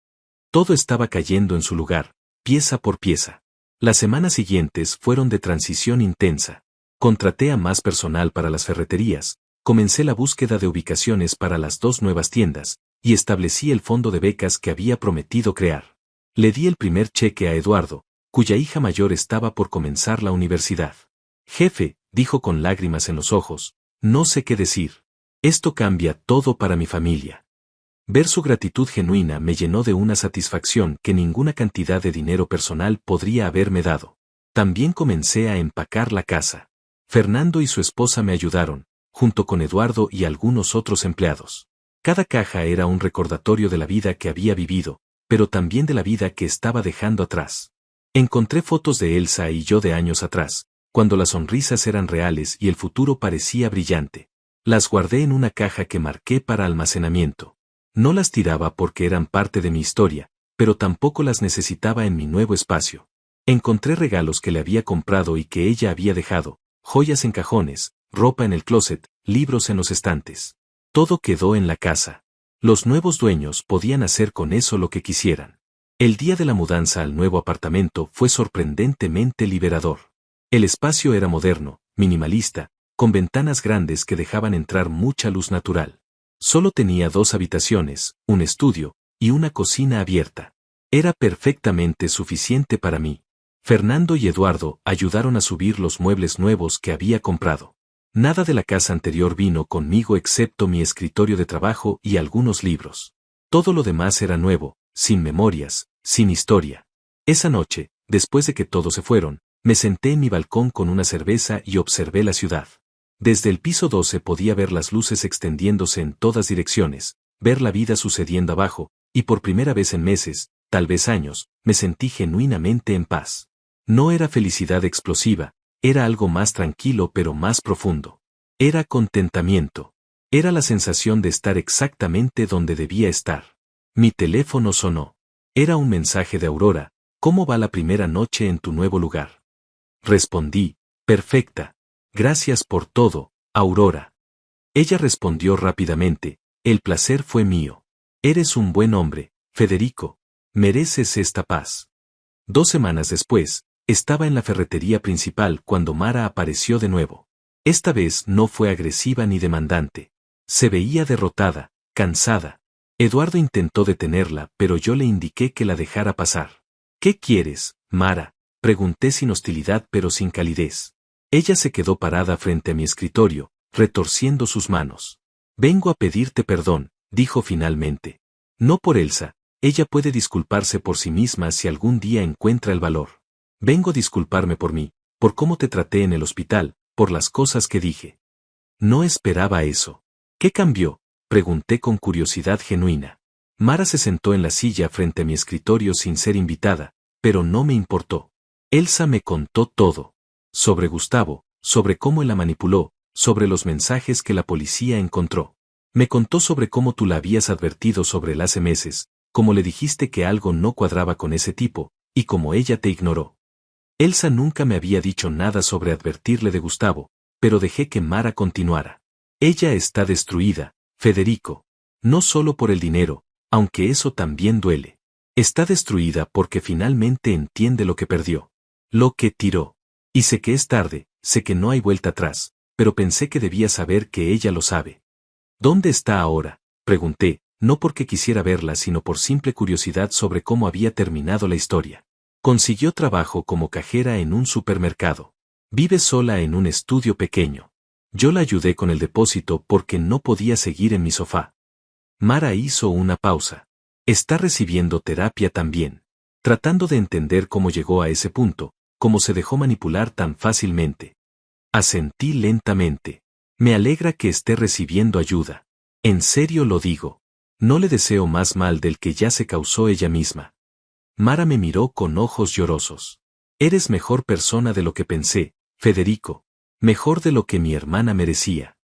Todo estaba cayendo en su lugar, pieza por pieza. Las semanas siguientes fueron de transición intensa. Contraté a más personal para las ferreterías, comencé la búsqueda de ubicaciones para las 2 nuevas tiendas, y establecí el fondo de becas que había prometido crear. Le di el primer cheque a Eduardo, cuya hija mayor estaba por comenzar la universidad. Jefe, dijo con lágrimas en los ojos, no sé qué decir. Esto cambia todo para mi familia. Ver su gratitud genuina me llenó de una satisfacción que ninguna cantidad de dinero personal podría haberme dado. También comencé a empacar la casa. Fernando y su esposa me ayudaron, junto con Eduardo y algunos otros empleados. Cada caja era un recordatorio de la vida que había vivido, pero también de la vida que estaba dejando atrás. Encontré fotos de Elsa y yo de años atrás, cuando las sonrisas eran reales y el futuro parecía brillante. Las guardé en una caja que marqué para almacenamiento. No las tiraba porque eran parte de mi historia, pero tampoco las necesitaba en mi nuevo espacio. Encontré regalos que le había comprado y que ella había dejado, joyas en cajones, ropa en el closet, libros en los estantes. Todo quedó en la casa. Los nuevos dueños podían hacer con eso lo que quisieran. El día de la mudanza al nuevo apartamento fue sorprendentemente liberador. El espacio era moderno, minimalista, con ventanas grandes que dejaban entrar mucha luz natural. Solo tenía 2 habitaciones, un estudio, y una cocina abierta. Era perfectamente suficiente para mí. Fernando y Eduardo ayudaron a subir los muebles nuevos que había comprado. Nada de la casa anterior vino conmigo excepto mi escritorio de trabajo y algunos libros. Todo lo demás era nuevo, sin memorias, sin historia. Esa noche, después de que todos se fueron, me senté en mi balcón con una cerveza y observé la ciudad. Desde el piso 12 podía ver las luces extendiéndose en todas direcciones, ver la vida sucediendo abajo, y por primera vez en meses, tal vez años, me sentí genuinamente en paz. No era felicidad explosiva, era algo más tranquilo pero más profundo. Era contentamiento. Era la sensación de estar exactamente donde debía estar. Mi teléfono sonó. Era un mensaje de Aurora. ¿Cómo va la primera noche en tu nuevo lugar? Respondí, perfecta. Gracias por todo, Aurora. Ella respondió rápidamente, el placer fue mío. Eres un buen hombre, Federico. Mereces esta paz. 2 semanas después, estaba en la ferretería principal cuando Mara apareció de nuevo. Esta vez no fue agresiva ni demandante. Se veía derrotada, cansada. Eduardo intentó detenerla, pero yo le indiqué que la dejara pasar. ¿Qué quieres, Mara?, pregunté sin hostilidad pero sin calidez. Ella se quedó parada frente a mi escritorio, retorciendo sus manos. Vengo a pedirte perdón, dijo finalmente. No por Elsa, ella puede disculparse por sí misma si algún día encuentra el valor. Vengo a disculparme por mí, por cómo te traté en el hospital, por las cosas que dije. No esperaba eso. ¿Qué cambió? Pregunté con curiosidad genuina. Mara se sentó en la silla frente a mi escritorio sin ser invitada, pero no me importó. Elsa me contó todo. Sobre Gustavo, sobre cómo él la manipuló, sobre los mensajes que la policía encontró. Me contó sobre cómo tú la habías advertido sobre él hace meses, cómo le dijiste que algo no cuadraba con ese tipo, y cómo ella te ignoró. Elsa nunca me había dicho nada sobre advertirle de Gustavo, pero dejé que Mara continuara. Ella está destruida, Federico. No solo por el dinero, aunque eso también duele. Está destruida porque finalmente entiende lo que perdió. Lo que tiró. Y sé que es tarde, sé que no hay vuelta atrás, pero pensé que debía saber que ella lo sabe. ¿Dónde está ahora? Pregunté, no porque quisiera verla sino por simple curiosidad sobre cómo había terminado la historia. Consiguió trabajo como cajera en un supermercado. Vive sola en un estudio pequeño. Yo la ayudé con el depósito porque no podía seguir en mi sofá. Mara hizo una pausa. Está recibiendo terapia también. Tratando de entender cómo llegó a ese punto, cómo se dejó manipular tan fácilmente. Asentí lentamente. Me alegra que esté recibiendo ayuda. En serio lo digo. No le deseo más mal del que ya se causó ella misma. Mara me miró con ojos llorosos. Eres mejor persona de lo que pensé, Federico. Mejor de lo que mi hermana merecía.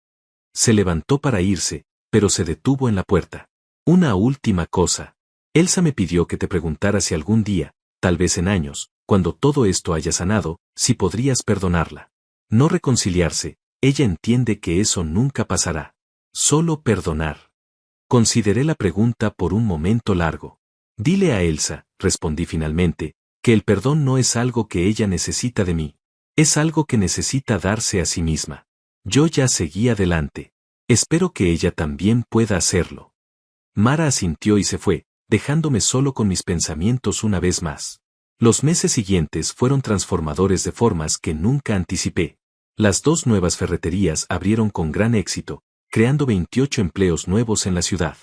Se levantó para irse, pero se detuvo en la puerta. Una última cosa. Elsa me pidió que te preguntara si algún día, tal vez en años, cuando todo esto haya sanado, si podrías perdonarla. No reconciliarse, ella entiende que eso nunca pasará. Solo perdonar. Consideré la pregunta por un momento largo. Dile a Elsa, respondí finalmente, que el perdón no es algo que ella necesita de mí. Es algo que necesita darse a sí misma. Yo ya seguí adelante. Espero que ella también pueda hacerlo. Mara asintió y se fue, dejándome solo con mis pensamientos una vez más. Los meses siguientes fueron transformadores de formas que nunca anticipé. Las 2 nuevas ferreterías abrieron con gran éxito, creando 28 empleos nuevos en la ciudad.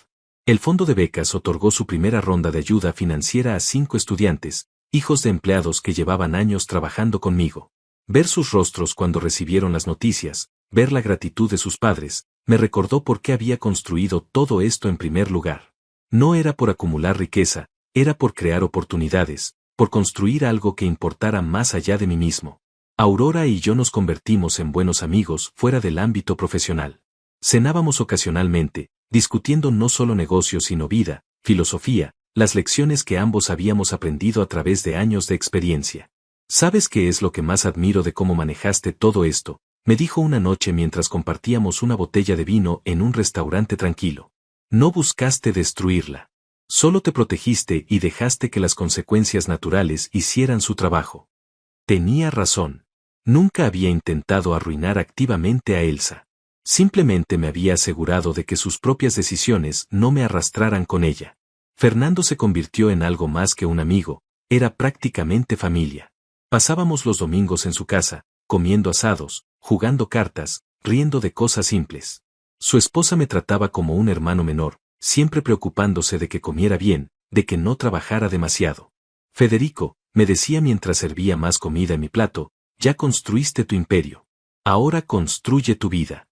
El fondo de becas otorgó su primera ronda de ayuda financiera a 5 estudiantes, hijos de empleados que llevaban años trabajando conmigo. Ver sus rostros cuando recibieron las noticias, ver la gratitud de sus padres, me recordó por qué había construido todo esto en primer lugar. No era por acumular riqueza, era por crear oportunidades, por construir algo que importara más allá de mí mismo. Aurora y yo nos convertimos en buenos amigos fuera del ámbito profesional. Cenábamos ocasionalmente, discutiendo no solo negocios sino vida, filosofía, las lecciones que ambos habíamos aprendido a través de años de experiencia. ¿Sabes qué es lo que más admiro de cómo manejaste todo esto?, me dijo una noche mientras compartíamos una botella de vino en un restaurante tranquilo. No buscaste destruirla. Solo te protegiste y dejaste que las consecuencias naturales hicieran su trabajo. Tenía razón. Nunca había intentado arruinar activamente a Elsa. Simplemente me había asegurado de que sus propias decisiones no me arrastraran con ella. Fernando se convirtió en algo más que un amigo, era prácticamente familia. Pasábamos los domingos en su casa, comiendo asados, jugando cartas, riendo de cosas simples. Su esposa me trataba como un hermano menor, siempre preocupándose de que comiera bien, de que no trabajara demasiado. Federico, me decía mientras servía más comida en mi plato, ya construiste tu imperio. Ahora construye tu vida.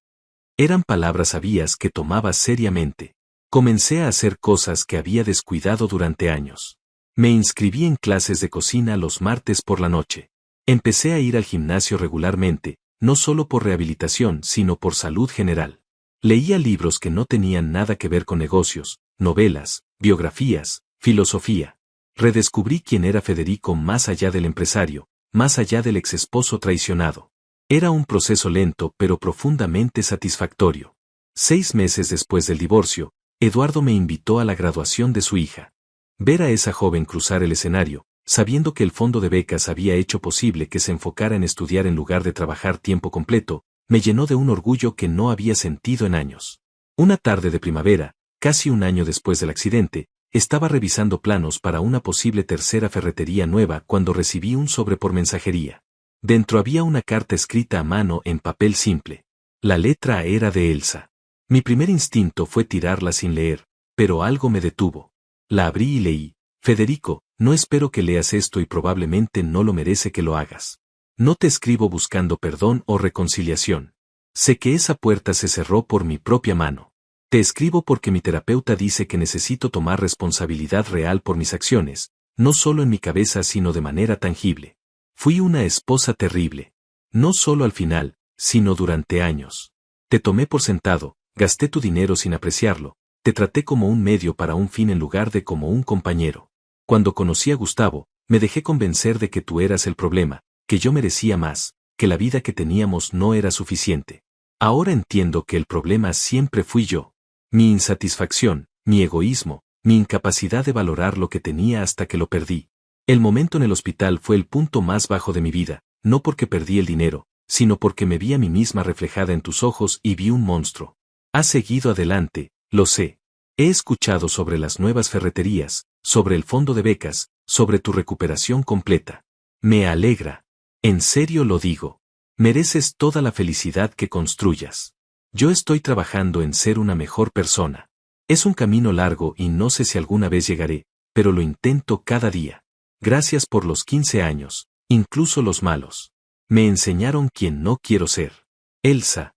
Eran palabras sabias que tomaba seriamente. Comencé a hacer cosas que había descuidado durante años. Me inscribí en clases de cocina los martes por la noche. Empecé a ir al gimnasio regularmente, no solo por rehabilitación sino por salud general. Leía libros que no tenían nada que ver con negocios, novelas, biografías, filosofía. Redescubrí quién era Federico más allá del empresario, más allá del exesposo traicionado. Era un proceso lento pero profundamente satisfactorio. 6 meses después del divorcio, Eduardo me invitó a la graduación de su hija. Ver a esa joven cruzar el escenario, sabiendo que el fondo de becas había hecho posible que se enfocara en estudiar en lugar de trabajar tiempo completo, me llenó de un orgullo que no había sentido en años. Una tarde de primavera, casi un año después del accidente, estaba revisando planos para una posible tercera ferretería nueva cuando recibí un sobre por mensajería. Dentro había una carta escrita a mano en papel simple. La letra era de Elsa. Mi primer instinto fue tirarla sin leer, pero algo me detuvo. La abrí y leí: Federico, no espero que leas esto y probablemente no lo merece que lo hagas. No te escribo buscando perdón o reconciliación. Sé que esa puerta se cerró por mi propia mano. Te escribo porque mi terapeuta dice que necesito tomar responsabilidad real por mis acciones, no solo en mi cabeza sino de manera tangible. Fui una esposa terrible. No solo al final, sino durante años. Te tomé por sentado, gasté tu dinero sin apreciarlo, te traté como un medio para un fin en lugar de como un compañero. Cuando conocí a Gustavo, me dejé convencer de que tú eras el problema, que yo merecía más, que la vida que teníamos no era suficiente. Ahora entiendo que el problema siempre fui yo. Mi insatisfacción, mi egoísmo, mi incapacidad de valorar lo que tenía hasta que lo perdí. El momento en el hospital fue el punto más bajo de mi vida, no porque perdí el dinero, sino porque me vi a mí misma reflejada en tus ojos y vi un monstruo. Has seguido adelante, lo sé. He escuchado sobre las nuevas ferreterías, sobre el fondo de becas, sobre tu recuperación completa. Me alegra. En serio lo digo. Mereces toda la felicidad que construyas. Yo estoy trabajando en ser una mejor persona. Es un camino largo y no sé si alguna vez llegaré, pero lo intento cada día. Gracias por los 15 años, incluso los malos. Me enseñaron quién no quiero ser. Elsa.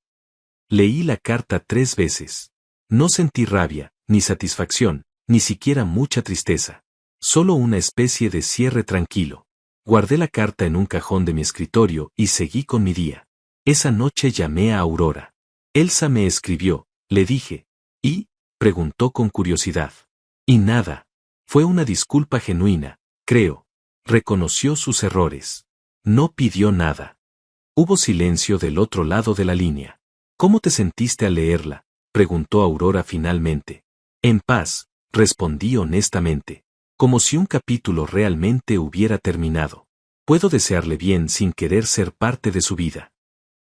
Leí la carta 3 veces. No sentí rabia, ni satisfacción, ni siquiera mucha tristeza. Solo una especie de cierre tranquilo. Guardé la carta en un cajón de mi escritorio y seguí con mi día. Esa noche llamé a Aurora. Elsa me escribió, le dije. ¿Y? Preguntó con curiosidad. Y nada. Fue una disculpa genuina, creo. Reconoció sus errores. No pidió nada. Hubo silencio del otro lado de la línea. ¿Cómo te sentiste al leerla? Preguntó Aurora finalmente. En paz, respondí honestamente. Como si un capítulo realmente hubiera terminado. Puedo desearle bien sin querer ser parte de su vida.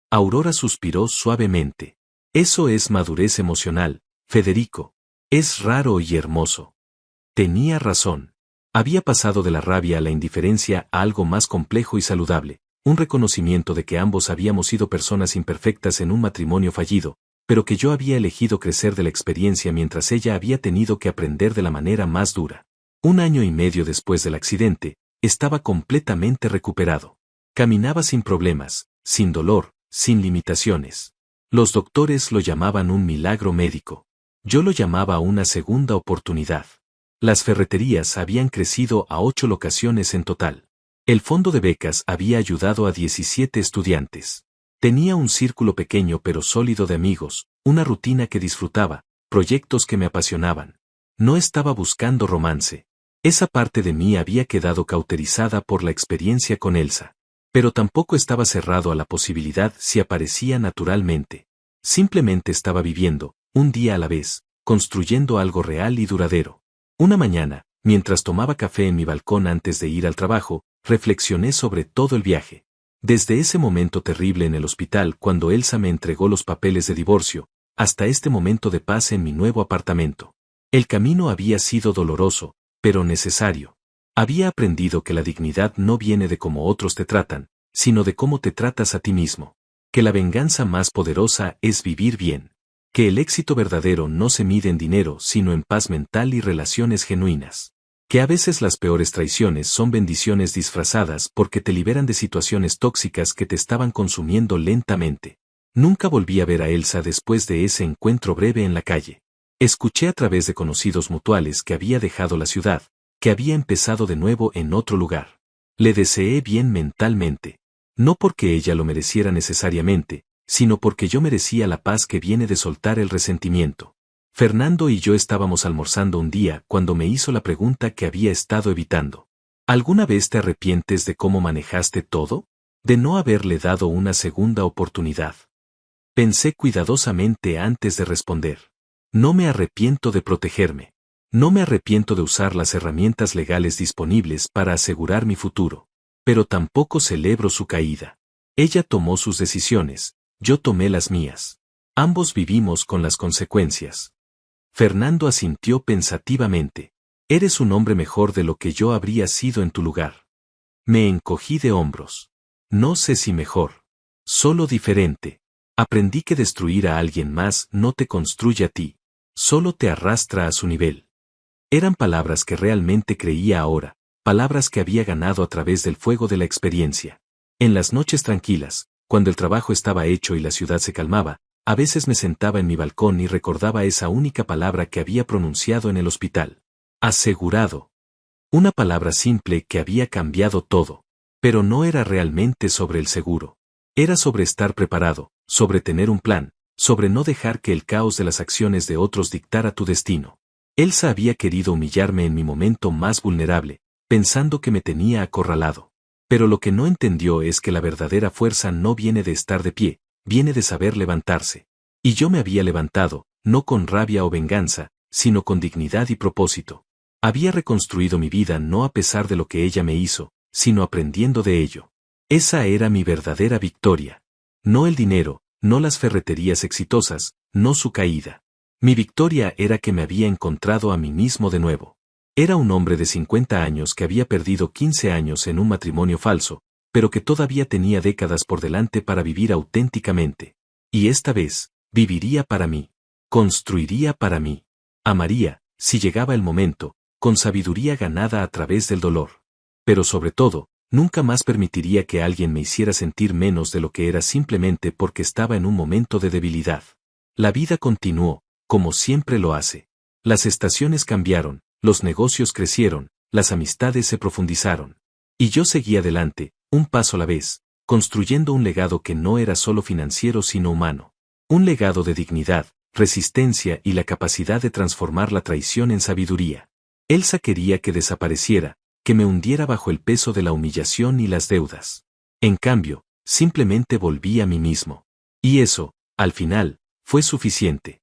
Aurora suspiró suavemente. Eso es madurez emocional, Federico. Es raro y hermoso. Tenía razón. Había pasado de la rabia a la indiferencia a algo más complejo y saludable, un reconocimiento de que ambos habíamos sido personas imperfectas en un matrimonio fallido, pero que yo había elegido crecer de la experiencia mientras ella había tenido que aprender de la manera más dura. 1 año y medio después del accidente, estaba completamente recuperado. Caminaba sin problemas, sin dolor, sin limitaciones. Los doctores lo llamaban un milagro médico. Yo lo llamaba una segunda oportunidad. Las ferreterías habían crecido a 8 locaciones en total. El fondo de becas había ayudado a 17 estudiantes. Tenía un círculo pequeño pero sólido de amigos, una rutina que disfrutaba, proyectos que me apasionaban. No estaba buscando romance. Esa parte de mí había quedado cauterizada por la experiencia con Elsa. Pero tampoco estaba cerrado a la posibilidad si aparecía naturalmente. Simplemente estaba viviendo, un día a la vez, construyendo algo real y duradero. Una mañana, mientras tomaba café en mi balcón antes de ir al trabajo, reflexioné sobre todo el viaje. Desde ese momento terrible en el hospital cuando Elsa me entregó los papeles de divorcio, hasta este momento de paz en mi nuevo apartamento. El camino había sido doloroso, pero necesario. Había aprendido que la dignidad no viene de cómo otros te tratan, sino de cómo te tratas a ti mismo. Que la venganza más poderosa es vivir bien. Que el éxito verdadero no se mide en dinero sino en paz mental y relaciones genuinas. Que a veces las peores traiciones son bendiciones disfrazadas porque te liberan de situaciones tóxicas que te estaban consumiendo lentamente. Nunca volví a ver a Elsa después de ese encuentro breve en la calle. Escuché a través de conocidos mutuales que había dejado la ciudad, que había empezado de nuevo en otro lugar. Le deseé bien mentalmente. No porque ella lo mereciera necesariamente, sino porque yo merecía la paz que viene de soltar el resentimiento. Fernando y yo estábamos almorzando un día cuando me hizo la pregunta que había estado evitando. ¿Alguna vez te arrepientes de cómo manejaste todo? ¿De no haberle dado una segunda oportunidad? Pensé cuidadosamente antes de responder. No me arrepiento de protegerme. No me arrepiento de usar las herramientas legales disponibles para asegurar mi futuro. Pero tampoco celebro su caída. Ella tomó sus decisiones, yo tomé las mías. Ambos vivimos con las consecuencias. Fernando asintió pensativamente. Eres un hombre mejor de lo que yo habría sido en tu lugar. Me encogí de hombros. No sé si mejor. Solo diferente. Aprendí que destruir a alguien más no te construye a ti. Solo te arrastra a su nivel. Eran palabras que realmente creía ahora, palabras que había ganado a través del fuego de la experiencia. En las noches tranquilas, cuando el trabajo estaba hecho y la ciudad se calmaba, a veces me sentaba en mi balcón y recordaba esa única palabra que había pronunciado en el hospital. Asegurado. Una palabra simple que había cambiado todo. Pero no era realmente sobre el seguro. Era sobre estar preparado, sobre tener un plan, sobre no dejar que el caos de las acciones de otros dictara tu destino. Elsa había querido humillarme en mi momento más vulnerable, pensando que me tenía acorralado. Pero lo que no entendió es que la verdadera fuerza no viene de estar de pie, viene de saber levantarse. Y yo me había levantado, no con rabia o venganza, sino con dignidad y propósito. Había reconstruido mi vida no a pesar de lo que ella me hizo, sino aprendiendo de ello. Esa era mi verdadera victoria. No el dinero, no las ferreterías exitosas, no su caída. Mi victoria era que me había encontrado a mí mismo de nuevo. Era un hombre de 50 años que había perdido 15 años en un matrimonio falso, pero que todavía tenía décadas por delante para vivir auténticamente. Y esta vez, viviría para mí. Construiría para mí. Amaría, si llegaba el momento, con sabiduría ganada a través del dolor. Pero sobre todo, nunca más permitiría que alguien me hiciera sentir menos de lo que era simplemente porque estaba en un momento de debilidad. La vida continuó, como siempre lo hace. Las estaciones cambiaron, los negocios crecieron, las amistades se profundizaron. Y yo seguí adelante, un paso a la vez, construyendo un legado que no era solo financiero sino humano. Un legado de dignidad, resistencia y la capacidad de transformar la traición en sabiduría. Elsa quería que desapareciera, que me hundiera bajo el peso de la humillación y las deudas. En cambio, simplemente volví a mí mismo. Y eso, al final, fue suficiente.